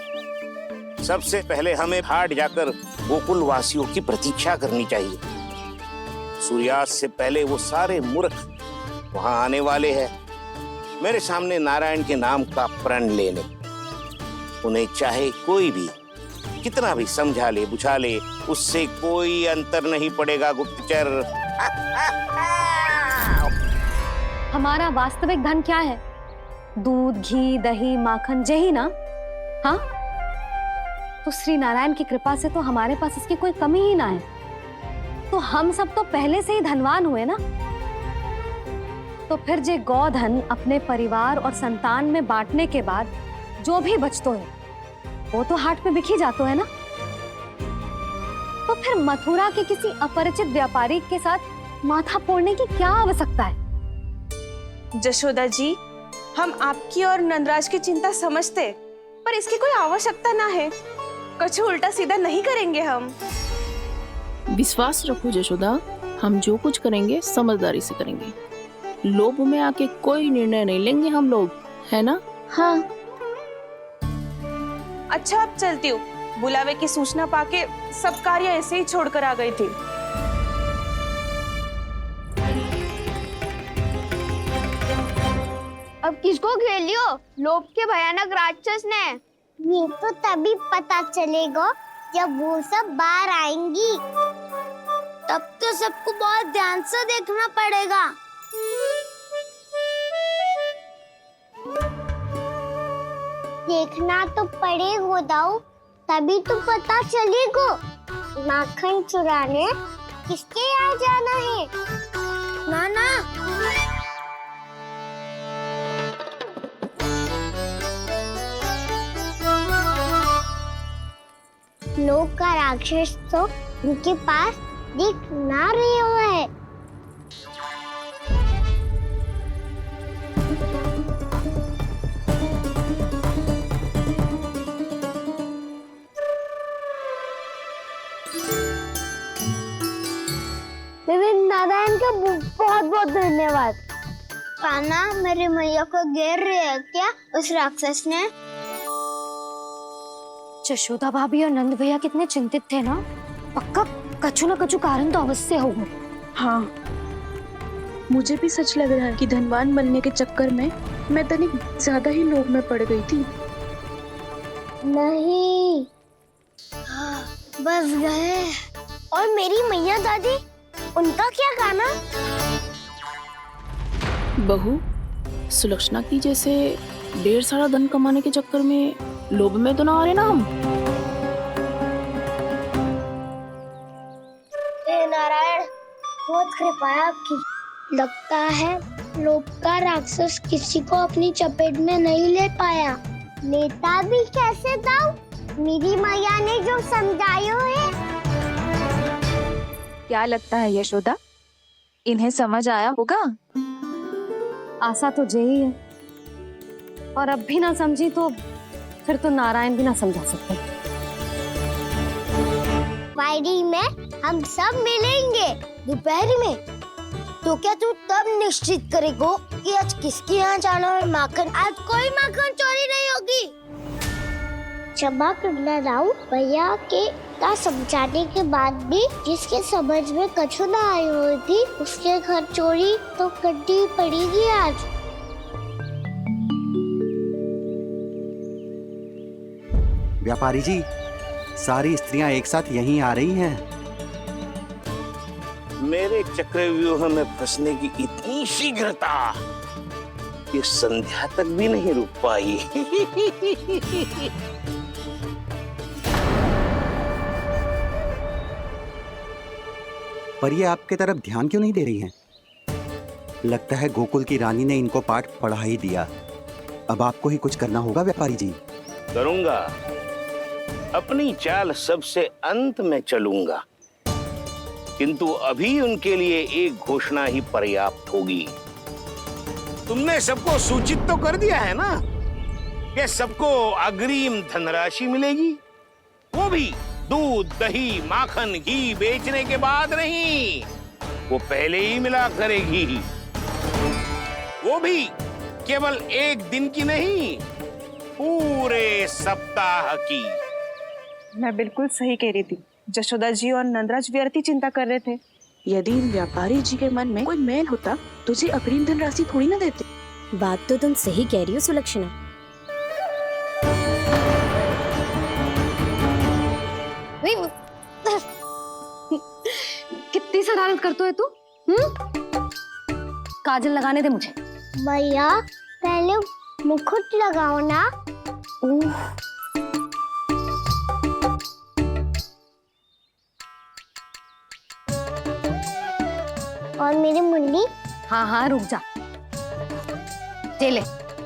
सबसे पहले हमें हाट जाकर गोकुल वासियों की प्रतीक्षा करनी चाहिए। सूर्यास्त से पहले वो सारे मूर्ख वहां आने वाले हैं, मेरे सामने नारायण के नाम का प्रण लेने। उन्हें चाहे कोई भी कितना भी समझा ले बुझा ले, उससे कोई अंतर नहीं पड़ेगा गुप्तचर। हमारा वास्तविक धन क्या है? दूध, घी, दही, माखन, यही ना? हाँ, तो श्री नारायण की कृपा से तो हमारे पास इसकी कोई कमी ही ना है। तो हम सब तो पहले से ही धनवान हुए ना। तो फिर जे गौधन अपने परिवार और संतान में बांटने के बाद जो भी बचतो है, वो तो हाट पे बिखी जातो है ना। तो फिर मथुरा के किसी अपरिचित व्यापारी के साथ माथा फोड़ने की क्या आवश्यकता है? जशोदा जी, हम आपकी और नंदराज की चिंता समझते, पर इसकी कोई आवश्यकता ना है। कुछ उल्टा सीधा नहीं करेंगे हम। विश्वास रखो जशोदा, हम जो कुछ करेंगे समझदारी से करेंगे। लोभ में आके कोई निर्णय नहीं लेंगे हम लोग, है ना? हाँ, अच्छा अब चलती हूँ। बुलावे की सूचना पाके सब कार्य ऐसे ही छोड़कर आ गई थी। अब किसको घेर लियो? लोभ के भयानक राक्षस ने। ये तो तभी पता चलेगा जब वो सब बाहर आएंगी। तब तो सबको बहुत ध्यान से देखना पड़ेगा। देखना तो पड़ेगा दाऊ, तभी तो पता चलेगा माखन चुराने किसके यहाँ जाना है। नाना लोग का राक्षस तो उनके पास दिख ना रहे हुआ है। नारायण का बहुत बहुत धन्यवाद। कान्हा मेरी मैया को घेर रहे है क्या उस राक्षस ने? यशोदा भाभी और नंद भैया कितने चिंतित थे ना। पक्का कछु न कछु कारण तो अवश्य होगा। हाँ, मुझे भी सच लग रहा है कि धनवान बनने के चक्कर में मैं तनिक ज्यादा ही लोभ में पड़ गई थी। नहीं, बस गए। और मेरी मैया दादी, उनका क्या गाना? बहू, सुलक्षणा की जैसे ढेर सारा धन कमाने के चक्कर में लोभ में तो ना आ रहे ना हम। हे नारायण, बहुत कृपा है आपकी। लगता है लोभ का राक्षस किसी को अपनी चपेट में नहीं ले पाया। लेता भी कैसे दाऊ? मेरी मैया ने जो समझायो है। क्या लगता है यशोदा, इन्हें समझ आया होगा? आशा तो यही है, और अब भी ना समझी तो फिर तो नारायण भी ना समझा सकते। वायरी में हम सब मिलेंगे दोपहर में। तो क्या तू तब निश्चित करेगो कि आज किसके यहाँ जाना है माखन? आज कोई माखन चोरी नहीं होगी। क्षमा करना राव, भैया के का समझाने के बाद भी जिसके समझ में कछु ना आई हुई थी उसके घर चोरी तो करनी पड़ेगी आज। व्यापारी जी, सारी स्त्रियां एक साथ यहीं आ रही हैं। मेरे चक्रव्यूह में फंसने की इतनी शीघ्रता कि संध्या तक भी नहीं रुक पाई। पर ये आपके तरफ ध्यान क्यों नहीं दे रही हैं? लगता है गोकुल की रानी ने इनको पाठ पढ़ा ही दिया। अब आपको ही कुछ करना होगा व्यापारी जी। करूंगा, अपनी चाल सबसे अंत में चलूंगा, किंतु अभी उनके लिए एक घोषणा ही पर्याप्त होगी। तुमने सबको सूचित तो कर दिया है ना कि सबको अग्रिम धनराशि मिलेगी, वो भी दूध, दही, माखन, घी बेचने के बाद नहीं, वो पहले ही मिला करेगी। वो भी केवल एक दिन की नहीं, पूरे सप्ताह की। मैं बिल्कुल सही कह रही थी। यशोदा जी और नंदराज व्यर्थ ही चिंता कर रहे थे। यदि इन व्यापारी जी के मन में कोई मैल होता तो जी अग्रिम धनराशि थोड़ी ना देते। बात तो तुम सही कह रही हो सुलक्षणा। कितनी शरारत करते हो तू? काजल लगाने दे मुझे। भैया पहले मुकुट लगाओ ना। और मेरी मुन्नी? हाँ हाँ रुक जा, ले ले,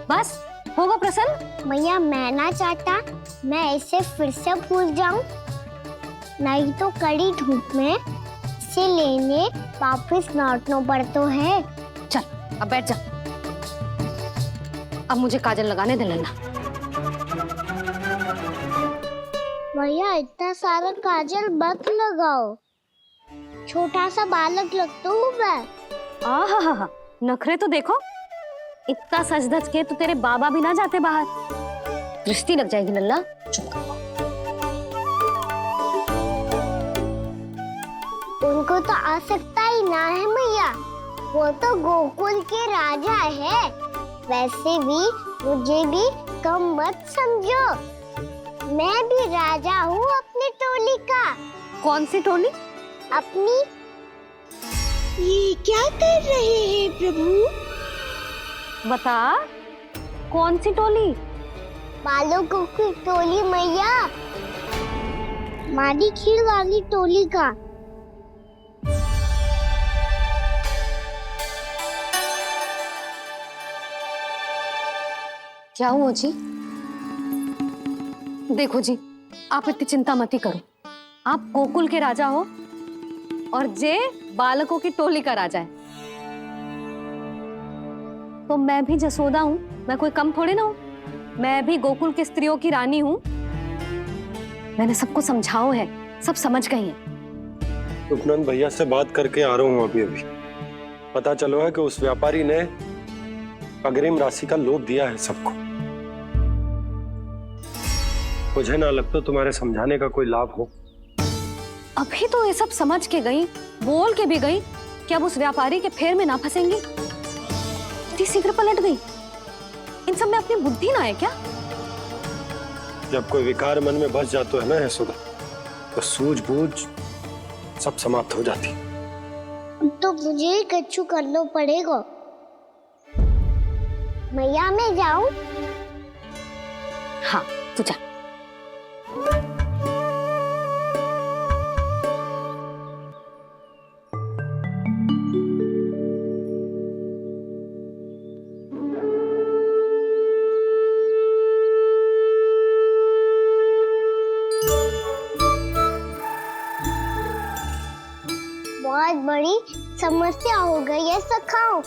बस होगा प्रसन्न। भैया मैं ना चाहता मैं ऐसे फिर से भूल जाऊं, नहीं तो कड़ी धूप में इसे लेने वापस लौटना पड़ता है। चल अब बैठ जा, अब मुझे काजल लगाने दे लेना। भैया इतना सारा काजल मत लगाओ, छोटा सा बालक लगता हूँ मैं। आहा, नखरे तो देखो, इतना सज धज के तो तेरे बाबा भी ना जाते बाहर। दृष्टि लग जाएगी लल्ला। उनको तो आ सकता ही ना है मैया, वो तो गोकुल के राजा है। वैसे भी मुझे भी कम मत समझो, मैं भी राजा हूँ अपनी टोली का। कौन सी टोली? अपनी। ये क्या कर रहे हैं प्रभु? बता, कौन सी टोली? बालकों की टोली मैया, मारी खीर वाली टोली का। क्या हुआ जी? देखो जी, आप इतनी चिंता मत ही करो। आप गोकुल के राजा हो और जे बालकों की टोली का राजा है। तो मैं भी जसोदा हूँ, मैं कोई कम थोड़ी ना हूँ। मैं भी गोकुल की स्त्रियों की रानी हूँ। मैंने सबको समझाओ है, सब समझ गई हैं। उपनंद भैया से बात करके आ रहा हूँ अभी अभी। पता चलो है कि उस व्यापारी ने अग्रिम राशि का लोभ दिया है सबको। मुझे ना लगता तुम्हारे समझाने का कोई लाभ हो। अभी तो ये सब समझ के गई, बोल के भी गई कि अब उस व्यापारी के फेर में ना फंसेंगी। इतनी शीघ्र पलट गई। इन सब में अपनी बुद्धि ना है क्या? जब कोई विकार मन में बस जाता है ना यशोदा, तो सूझबूझ सब समाप्त हो जाती। तो मुझे ही कच्चू करना पड़ेगा। मैया मैं जाऊं? हाँ तू जा। बहुत बड़ी समस्या हो गई है सखाओ।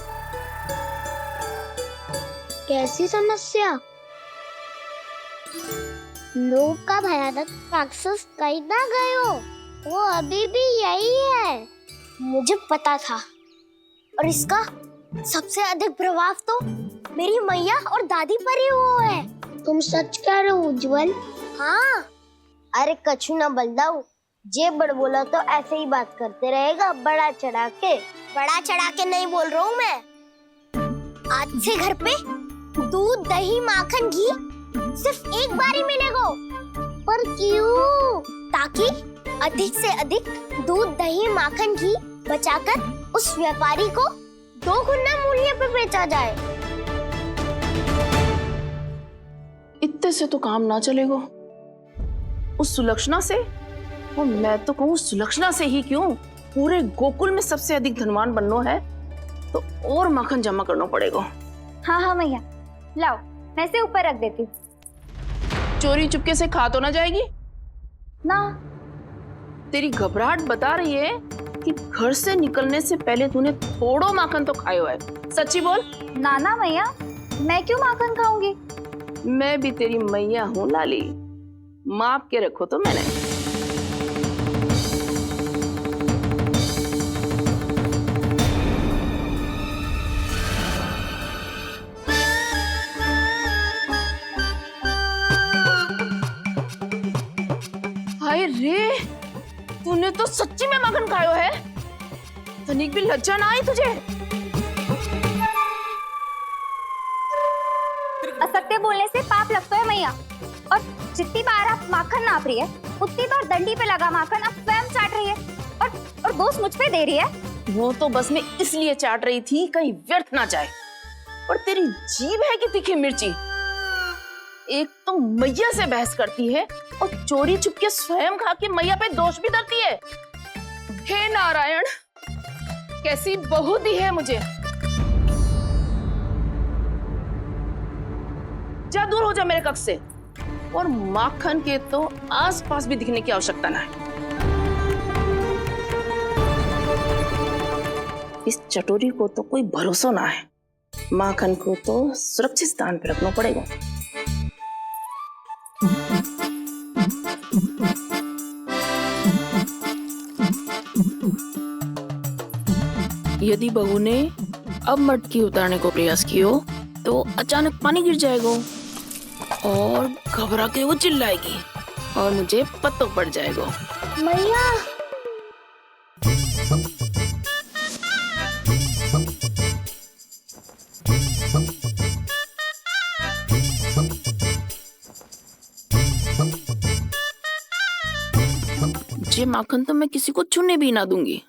कैसी समस्या? लोभ का भयानक राक्षस कहीं ना गयो, वो अभी भी यही है। मुझे पता था, और इसका सबसे अधिक प्रभाव तो मेरी मैया और दादी पर ही हुआ है। तुम सच कह रहे हो उज्जवल? हाँ। अरे कछु ना बलदाऊ, जे बड़ बोला तो ऐसे ही बात करते रहेगा, बड़ा चढ़ा के। बड़ा चढ़ा के नहीं बोल रहा हूँ मैं। आज से घर पे दूध दही माखन घी सिर्फ एक बार ही मिलेगा। पर क्यों? ताकि अधिक से अधिक दूध दही माखन घी बचाकर उस व्यापारी को 2 गुना मूल्य पे बेचा जाए। इतने से तो काम ना चलेगा। उस सुलक्षणा से, और मैं तो कहूँ सुलक्षणा से ही क्यों, पूरे गोकुल में सबसे अधिक धनवान बनना है तो और माखन जमा करना पड़ेगा। हाँ हाँ मैया, लाओ मैं इसे ऊपर रख देती हूँ। चोरी चुपके से खा तो ना जाएगी ना? तेरी घबराहट बता रही है कि घर से निकलने से पहले तूने थोड़ो माखन तो खाया है। सच्ची बोल। ना ना मैया, मैं क्यों माखन खाऊंगी? मैं भी तेरी मैया हूँ लाली, माप के रखो तो मैंने। हाय रे, तूने तो सच्ची में माखन खायो है। तनिक भी लज्जा ना आई तुझे? असत्य बोलने से पाप लगता है मैया, और जितनी बार आप माखन नाप रही है उतनी बार डंडी पे लगा माखन आप स्वयं चाट रही है, और दोष मुझ पे दे रही है। वो तो बस मैं इसलिए चाट रही थी कहीं व्यर्थ ना जाए। और तेरी जीभ है कि तीखी मिर्ची। एक तो मैया से बहस करती है और चोरी चुपके स्वयं खा के मैया पे दोष भी धरती है। हे नारायण, कैसी बहू दी है मुझे। जा, दूर हो जा मेरे कक्ष से। और माखन के तो आसपास भी दिखने की आवश्यकता ना है। इस चटोरी को तो कोई भरोसा ना है। माखन को तो सुरक्षित स्थान पर रखना पड़ेगा। यदि बहू ने अब मटकी उतारने को प्रयास किया तो अचानक पानी गिर जाएगा। और घबरा के वो चिल्लाएगी और मुझे पता पड़ जाएगा। मैया ये माखन तो मैं किसी को छूने भी ना दूंगी,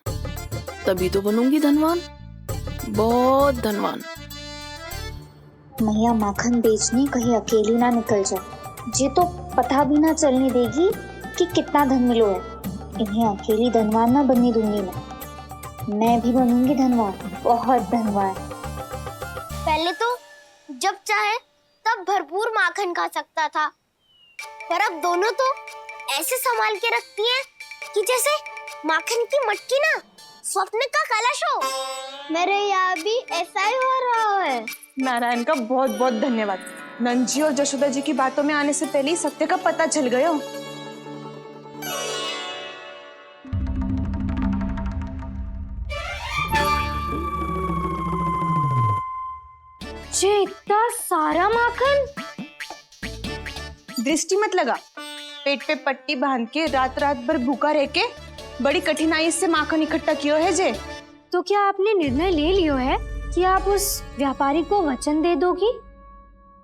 तभी तो बनूंगी धनवान, बहुत धनवान। मैया माखन बेचने कहीं अकेली ना निकल जाए। ये तो पता भी ना चलने देगी कि कितना धन मिलो है। इन्हें अकेली धनवान ना बनने दूंगी मैं भी बनूंगी धनवान, बहुत धनवान। पहले तो जब चाहे तब भरपूर माखन खा सकता था, पर अब दोनों तो ऐसे संभाल के रखती हैं कि जैसे माखन की मटकी ना स्वप्न का कलश हो। मेरे यहाँ भी ऐसा ही हो रहा है। नारायण का बहुत बहुत धन्यवाद। नंद जी और जशोदा जी की बातों में आने से पहले ही सत्य का पता चल गया। ये इतना सारा माखन। दृष्टि मत लगा, पेट पे पट्टी बांध के रात रात भर भूखा रह के बड़ी कठिनाई से माखन इकट्ठा किया है जे। तो क्या आपने निर्णय ले लियो है कि आप उस व्यापारी को वचन दे दोगी?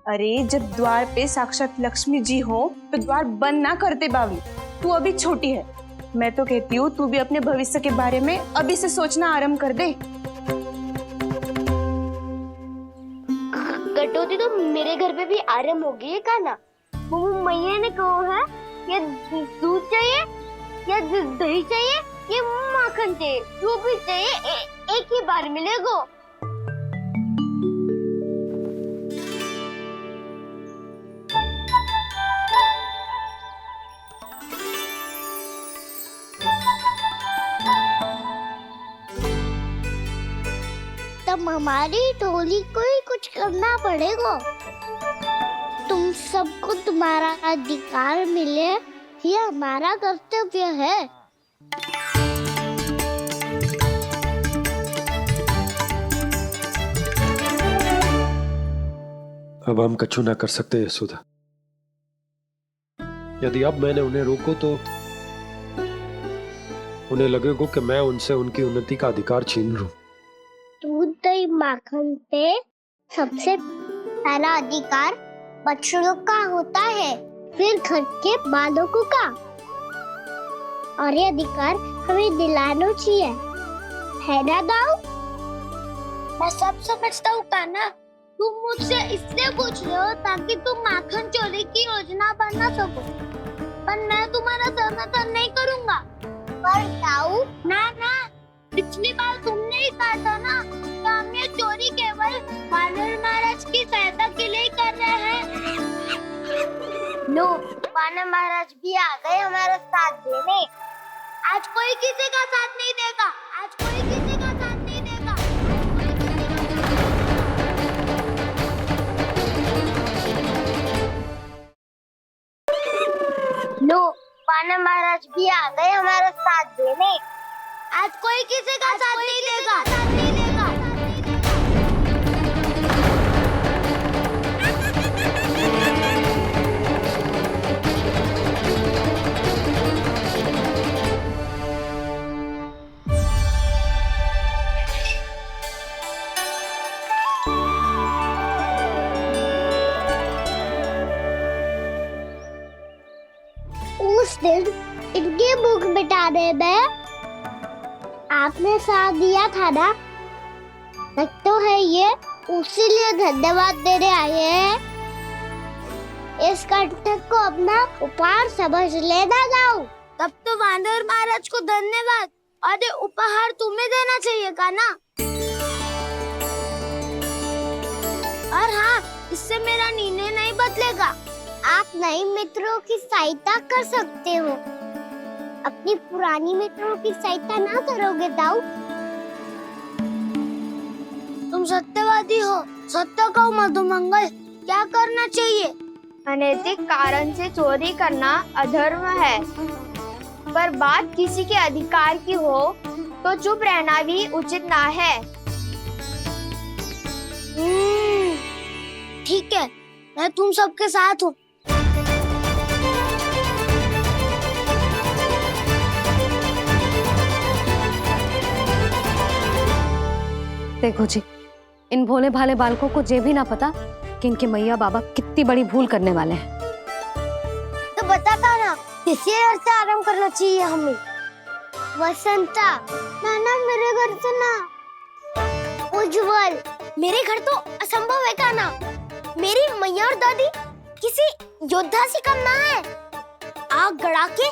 अरे जब द्वार पे साक्षात लक्ष्मी जी हो तो द्वार बंद ना करते बावली। तू अभी छोटी है, मैं तो कहती हूँ तू भी अपने भविष्य के बारे में अभी से सोचना आरंभ कर दे। कटौती तो मेरे घर पे भी आरंभ हो गई है का ना। वो मैया ने कहा है या दूध चाहिए या दही चाहिए या माखन चाहिए, जो भी चाहिए एक ही बार मिलेगा। तब हमारी टोली को ही कुछ करना पड़ेगा। तुम सबको तुम्हारा अधिकार मिले, ये हमारा कर्तव्य है। अब हम कछु ना कर सकते यशोदा। यदि अब मैंने उन्हें रोको तो उन्हें लगेगा कि मैं उनसे उनकी उन्नति का अधिकार छीन लूं। दूध दही माखन पे सबसे पहला अधिकार बछड़ों का होता है, फिर घर के बालकों का, और ये अधिकार हमें दिलाना चाहिए, है ना दाऊ? मैं सब समझता हूँ कान्हा, तुम मुझसे इसलिए पूछ रहे हो ताकि तुम माखन चोरी की योजना बना सको, पर मैं तुम्हारा समर्थन नहीं करूँगा। पर दाऊ ना ना, पिछली बार तुमने ही कहा था ना कि हम ये चोरी केवल वानर महाराज की सहायता के लिए कर रहे हैं। लो, वानर महाराज भी आ गए हमारा साथ देने। आज कोई किसी का साथ नहीं देगा, आज कोई किसी का साथ नहीं देगा। लो, वानर महाराज भी आ गए हमारा साथ देने। आज कोई किसी का साथ नहीं देगा। उस दिन इनकी भूख मिटाने में आपने साथ दिया था ना, लगता है ये उसी लिए धन्यवाद देने आए हैं। इस कंटक को अपना उपहार समझ लेना जाओ। तब तो वानर महाराज को धन्यवाद और ये उपहार तुम्हें देना चाहिए का ना। और हाँ, इससे मेरा निर्णय नहीं बदलेगा। आप नए मित्रों की सहायता कर सकते हो, अपनी पुरानी मित्रों की सहायता ना करोगे दाऊ। तुम सत्यवादी हो, सत्य कहो मधुमंगल, क्या करना चाहिए? अनैतिक कारण से चोरी करना अधर्म है, पर बात किसी के अधिकार की हो तो चुप रहना भी उचित ना है। ठीक है, मैं तुम सबके साथ हूँ। देखो जी, इन भोले भाले बालकों को ये भी ना पता कि इनके मैया बाबा कितनी बड़ी भूल करने वाले हैं। तो बताता ना, किसी घर से आराम करना चाहिए हमें। वसंता, ना मेरे घर से ना। उज्जवल, मेरे घर तो असंभव है काना। मेरी मैया और दादी किसी योद्धा से कम ना है। आग गड़ा के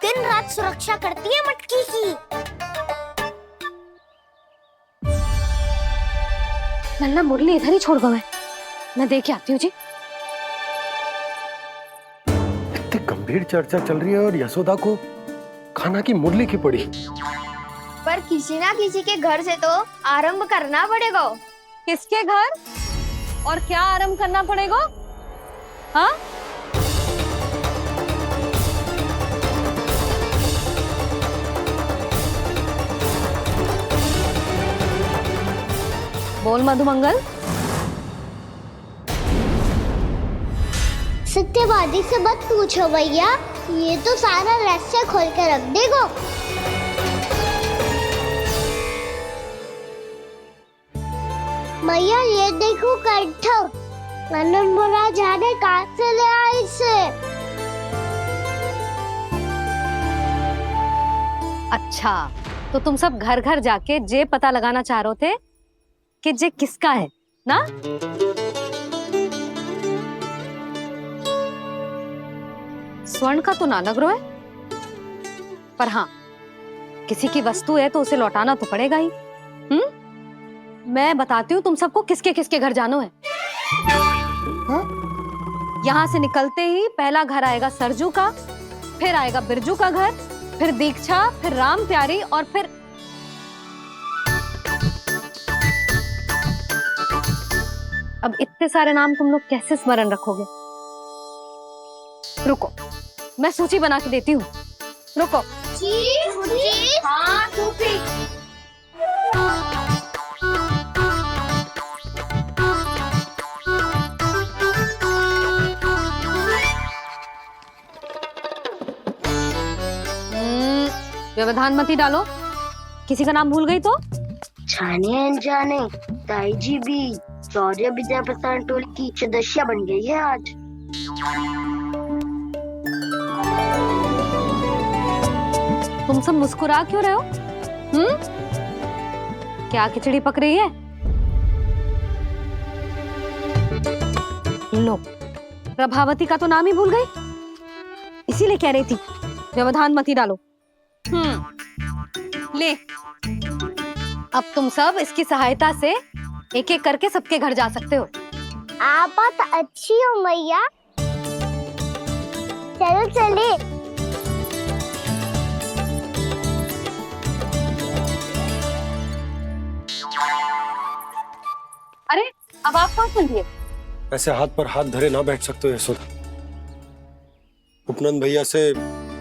दिन रात सुरक्षा करती है मटकी की। लल्ला मुरली इधर ही छोड़ गए, मैं देख के आती हूँ जी। इतनी गंभीर चर्चा चल रही है और यशोदा को खाना की मुरली की पड़ी। पर किसी ना किसी के घर से तो आरंभ करना पड़ेगा। किसके घर और क्या आरंभ करना पड़ेगा? हाँ, बोल मधुमंगल। सत्यवादी से मत पूछो भैया, ये तो सारा रहस्य खोल के रख देगा। भैया ये देखो कंठा, आनंद महाराज जाने कहाँ से ले आए इसे। अच्छा, तो तुम सब घर घर जाके जे पता लगाना चाह रहे थे कि जे किसका है ना? स्वर्ण का तो ना लग रहा है, पर हाँ, किसी की वस्तु है तो उसे लौटाना तो पड़ेगा ही। मैं बताती हूँ तुम सबको किसके किसके घर जाना है। यहाँ से निकलते ही पहला घर आएगा सरजू का, फिर आएगा बिरजू का घर, फिर दीक्षा, फिर राम प्यारी और फिर अब इतने सारे नाम तुम लोग कैसे स्मरण रखोगे? रुको, मैं सूची बना के देती हूँ। रुको। हाँ, व्यवधान मत ही डालो, किसी का नाम भूल गई तो? जाने अनजाने ताई जी भी शौर्य विद्या प्रसारण टोली की सदस्य बन गई है आज। तुम सब मुस्कुरा क्यों रहे हो? क्या खिचड़ी पक रही है? लो, प्रभावती का तो नाम ही भूल गई, इसीलिए कह रही थी व्यवधान मत ही डालो। ले, अब तुम सब इसकी सहायता से एक एक करके सबके घर जा सकते हो। आप तो अच्छी हो मैया, चलो चले। अरे, अब आप कहाँ चल दिए? ऐसे हाथ पर हाथ धरे ना बैठ सकते हो यशोदा। उपनंद भैया से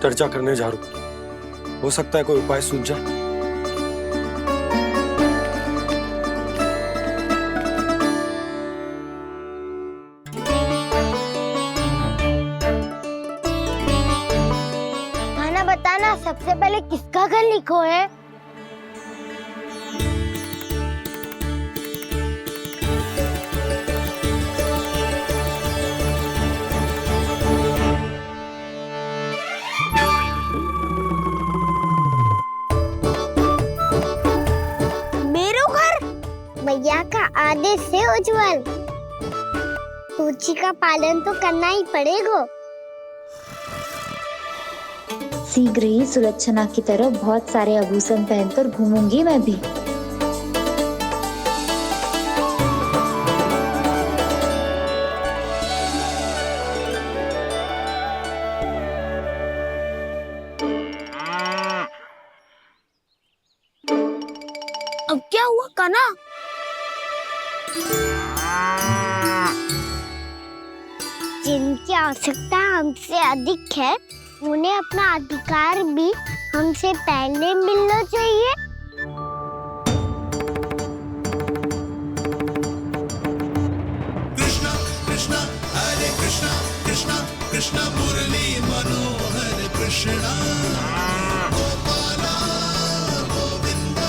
चर्चा करने जा रहा हूं, हो सकता है कोई उपाय सूझ जाए। खाना बताना, सबसे पहले किसका घर लिखो है? भैया का आदेश से उज्जवल, सूची का पालन तो करना ही पड़ेगा। शीघ्र ही सुलक्षणा की तरह बहुत सारे आभूषण पहनकर घूमूंगी मैं भी। अब क्या हुआ काना? जिनकी आवश्यकता हमसे अधिक है, उन्हें अपना अधिकार भी हमसे पहले मिलना चाहिए। कृष्णा कृष्णा कृष्णा कृष्णा कृष्ण मुरली मनोहर कृष्णा गोपाला गोविंदा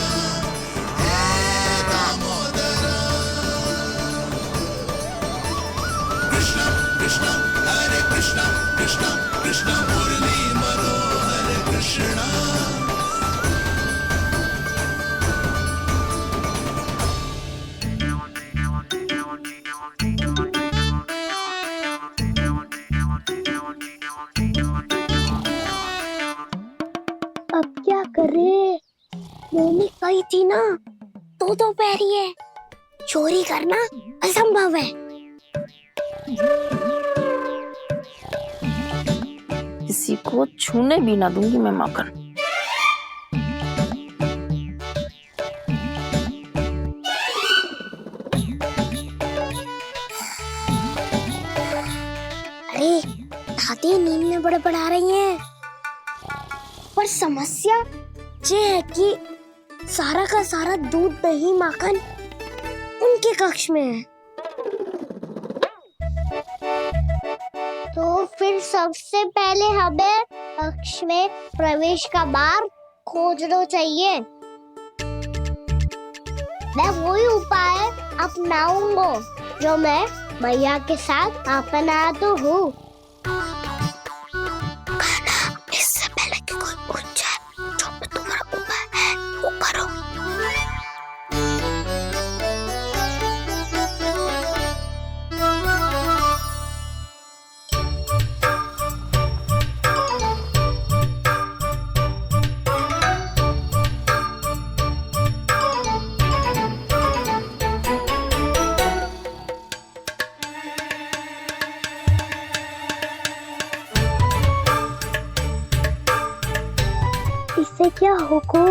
हे दामोदरा कृष्णा कृष्णा हरे कृष्णा कृष्णा कृष्ण मुरली मनोहर कृष्णा अब क्या करे? मम्मी कही थी ना, दो पैरी है, चोरी करना असंभव है। किसी को छूने भी ना दूंगी मैं माखन। अरे दादी नींद में बड़बड़ा रही हैं। पर समस्या ये है कि सारा का सारा दूध दही माखन उनके कक्ष में है। तो फिर सबसे पहले हमें कक्ष में प्रवेश का मार्ग खोजना चाहिए। मैं वही उपाय अपनाऊंगा जो मैं मैया के साथ अपना तो हूँ। इससे पहले कि कोई पूछ जाए, जो भी तुम्हारा उपाय है वो करो। इससे क्या होगा?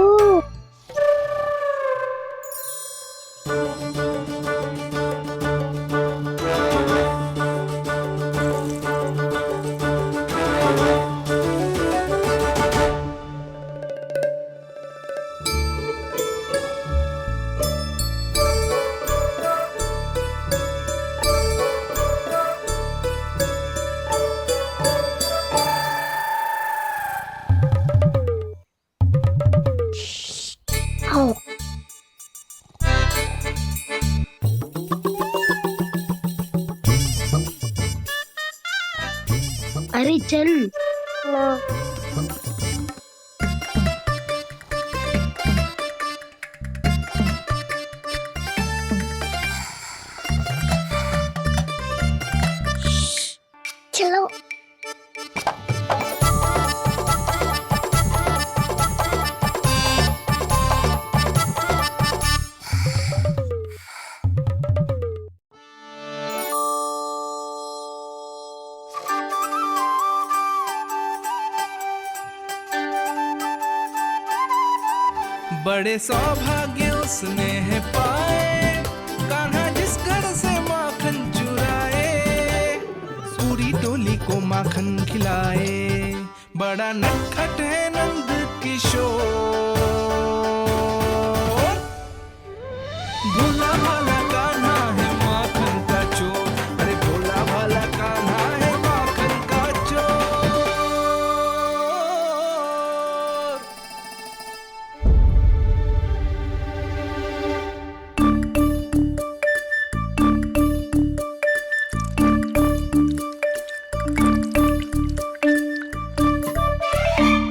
अरे चल। चलो। बड़े सौभाग्य उसने है पाए, कान्हा जिस घर से माखन चुराए, पूरी टोली को माखन खिलाए। बड़ा नटखट है नंद किशोर, भोला भाला कान्हा है माखन का चोर। अरे भोला भाला कान्हा है माखन का चोर।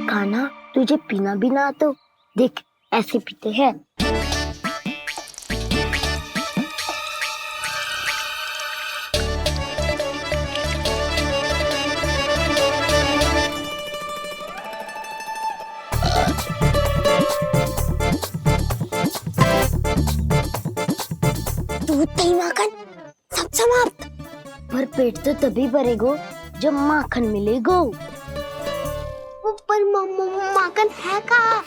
कान्हा तुझे पीना भी ना तो देख ऐसे पीते हैं। दूध दही माखन सब समाप्त। पर पेट तो तभी भरेगो जब माखन मिलेगो। पर माखन है कहाँ?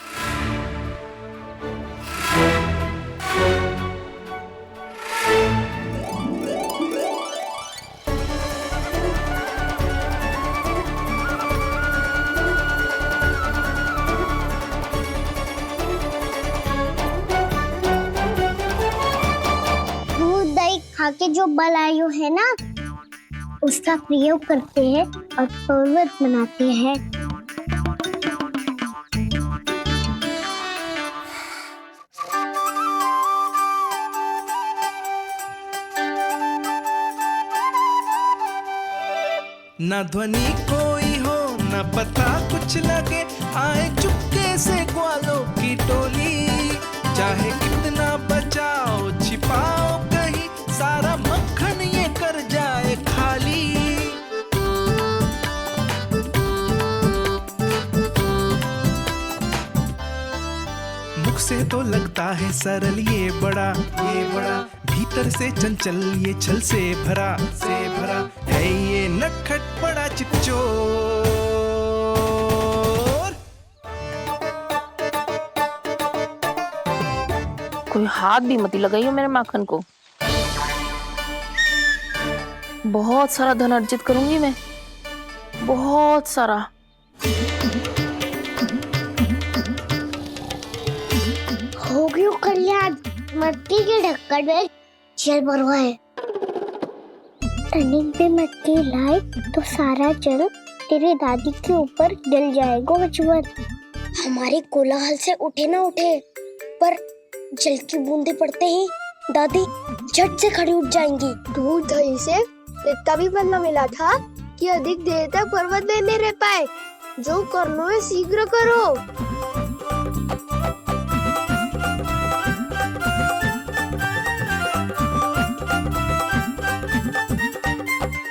दूध दही खा के जो बल आयु है ना, उसका प्रयोग करते हैं और पर्वत बनाते हैं। न ध्वनि कोई हो न पता कुछ लगे, आए चुपके से ग्वालों की टोली। चाहे कितना बचाओ छिपाओ कहीं, सारा मक्खन ये कर जाए खाली। मुख से तो लगता है सरल ये बड़ा भीतर से चंचल ये छल से भरा है ये नटखट बड़ा चिकचोर। कोई हाथ भी मत लगाइयो मेरे माखन को। बहुत सारा धन अर्जित करूंगी मैं, बहुत सारा। हो गयो कल्याण, मट्टी के ढक्कन में जल भरवा है। टर्निंग पे मट्टी लाए तो सारा जल तेरे दादी के ऊपर गिर जाएगा बचवन। हमारे कोलाहल से उठे ना उठे, पर जल की बूंदे पड़ते ही दादी झट से खड़ी उठ जाएंगी। दूध दही से इतना भी बनना मिला था कि अधिक देर तक पर्वत में नहीं रह पाए। जो करना है शीघ्र करो।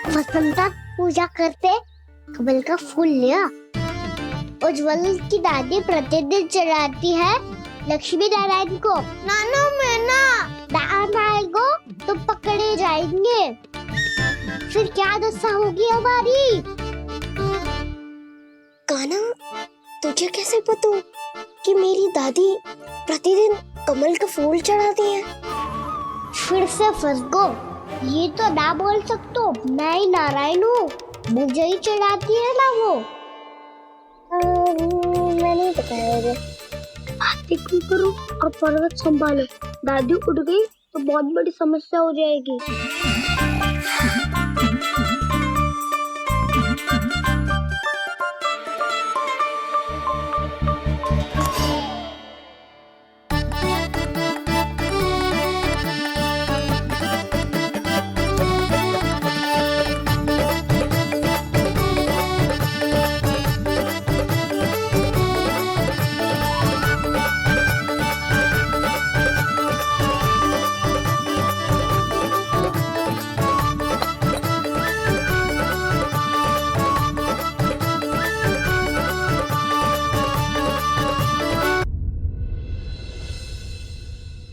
वसंता पूजा करते कमल का फूल लिया। उज्ज्वल की दादी प्रतिदिन चढ़ाती है लक्ष्मी नारायण को। नाना मैं ना आएगो तो पकड़े जाएंगे। फिर क्या दशा होगी हमारी? कान्हा, तुझे कैसे पता कि मेरी दादी प्रतिदिन कमल का फूल चढ़ाती है? फिर से फंस गो। ये तो ना बोल सकतो, मैं ही नारायण हूँ, मुझे ही चढ़ाती है ना वो। मैं नहीं बताया मुझे। आरती करो और पर्वत संभालो। दादी उठ गई तो बहुत बड़ी समस्या हो जाएगी।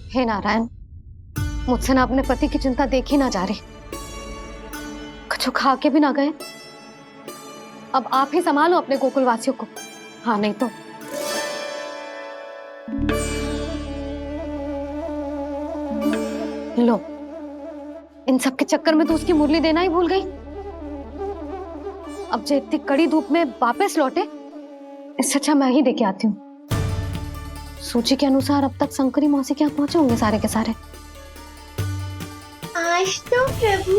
हे नारायण, मुझसे ना अपने पति की चिंता देखी ना जा रही, कुछ खा के भी ना गए। अब आप ही संभालो अपने गोकुलवासियों को। हाँ नहीं तो लो, इन सब के चक्कर में तो उसकी मुरली देना ही भूल गई। अब जो इतनी कड़ी धूप में वापस लौटे, इससे अच्छा मैं ही देके आती हूँ। सूची के अनुसार अब तक शंकरी मौसी के यहाँ पहुंचे होंगे सारे के सारे। आज तो प्रभु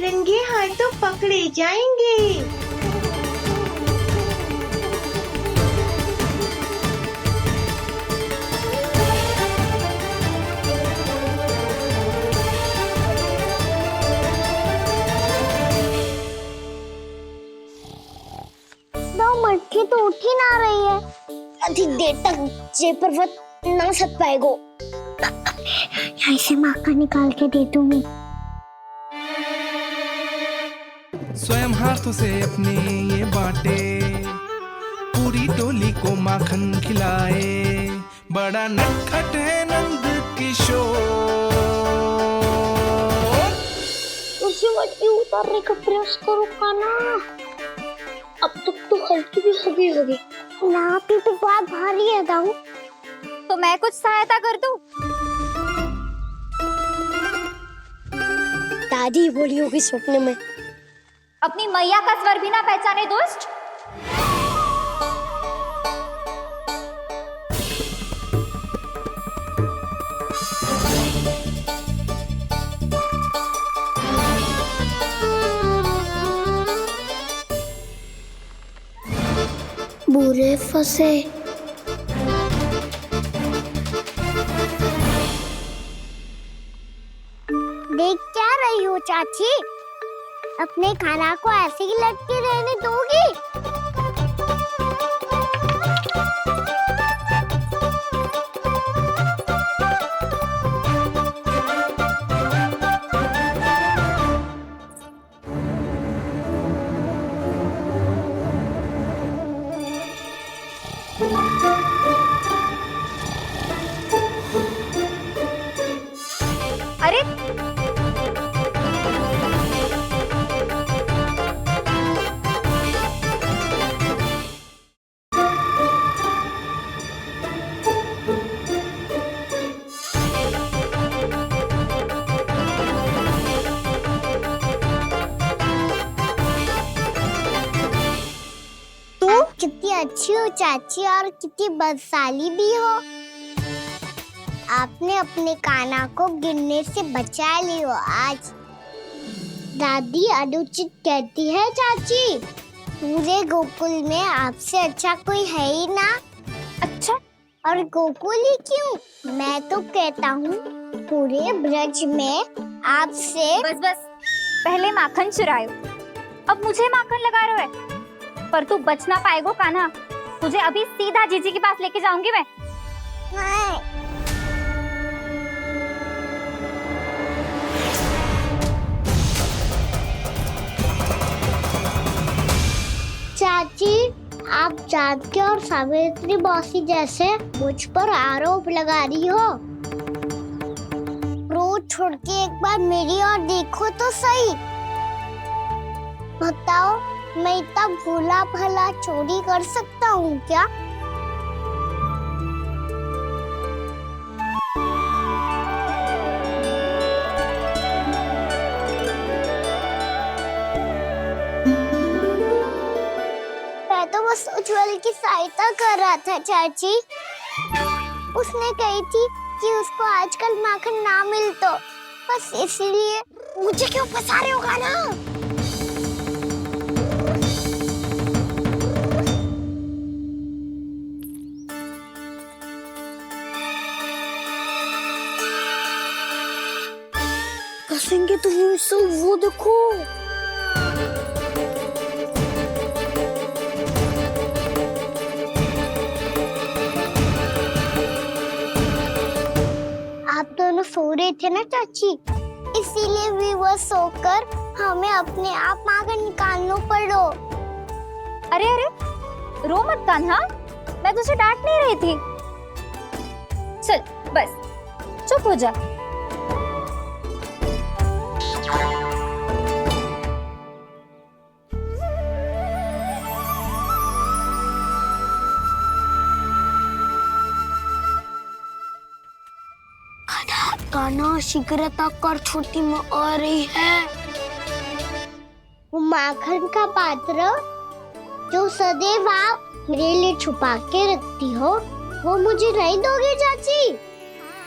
रंगे हाथों पकड़े जाएंगे। मटकी तो उठ ही ना रही है। अधिक देर तक जे पर्वत ना सक पाएगो। यहाँ से माखन निकाल के दे दूंगी। स्वयं हाथों से अपने ये बांटे, पूरी टोली को माखन खिलाए। बड़ा नटखट है नंद किशोर। उसे मटकी उतारने का प्रयास करो कान्हा। अब तक तो हल्की भी होगी। यहाँ पे तो बहुत भारी है दाऊ। तो मैं कुछ सहायता कर दूं? दादी बोली होगी सपने में। अपनी मैया का स्वर भी ना पहचाने दुष्ट। बुरे फंसे। देख क्या रही हो चाची? अपने खाना को ऐसे ही लटके रहने दोगी? अरे आप कितनी अच्छी हो चाची और कितनी बदसाली भी हो। आपने अपने काना को गिरने से बचा ली हो आज। दादी अनुचित कहती है चाची, पूरे गोकुल में आपसे अच्छा कोई है ही ना। अच्छा, और गोकुल ही क्यों, मैं तो कहता हूँ पूरे ब्रज में आपसे। बस बस, पहले माखन चुरायो, अब मुझे माखन लगा रहे हो। पर तू बच ना पाएगो कान्हा, तुझे अभी सीधा जीजी के पास लेके जाऊंगी मैं। चाची, आप जानकी और सावित्री मौसी जैसे मुझ पर आरोप लगा रही हो। रोज छोड़ के एक बार मेरी ओर देखो तो सही। बताओ, मैं इतना भोला भला चोरी कर सकता हूँ क्या? मैं तो बस उज्जवल की सहायता कर रहा था चाची। उसने कही थी कि उसको आजकल माखन ना मिल तो बस इसलिए। मुझे क्यों फंसा रहे हो ना? कसेंगे तो वो देखो। आप दोनों सो रहे थे ना चाची, इसीलिए भी सोकर हमें अपने आप माखन निकालना पड़ो। अरे अरे, रो मत कान्हा, मैं तुझे डांट नहीं रही थी। चल बस चुप हो जा। कान्हा शीघ्रता कर, छोटी में आ रही है। वो माखन का पात्र जो सदैव आप मेरे लिए छुपा के रखती हो, वो मुझे नहीं दोगे चाची?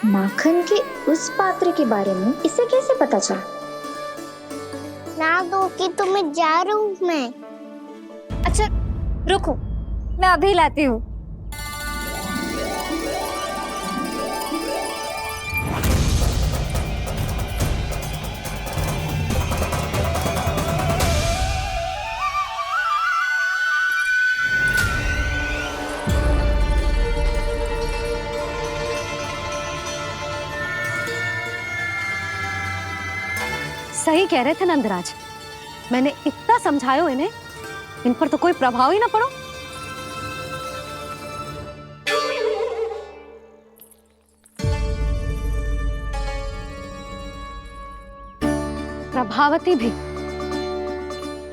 माखन के उस पात्र के बारे में इसे कैसे पता चला? ना दोगी तो मैं जा रहा हूँ मैं। अच्छा रुको, मैं अभी लाती हूँ। सही कह रहे थे नंदराज, मैंने इतना समझायो इन्हें, इन पर तो कोई प्रभाव ही ना पड़ो। प्रभावती भी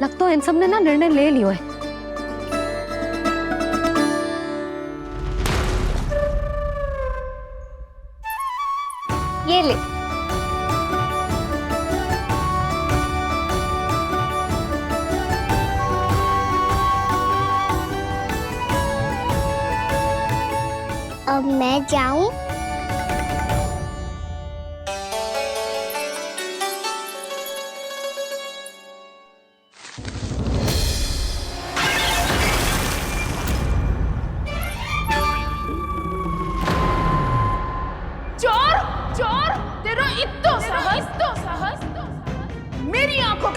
लग तो इन सब ने ना निर्णय ले लियो है। ये ले। अब मैं जाऊं?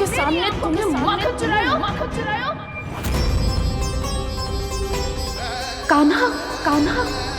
के सामने तुमने माखन चुराया? कान्हा, कान्हा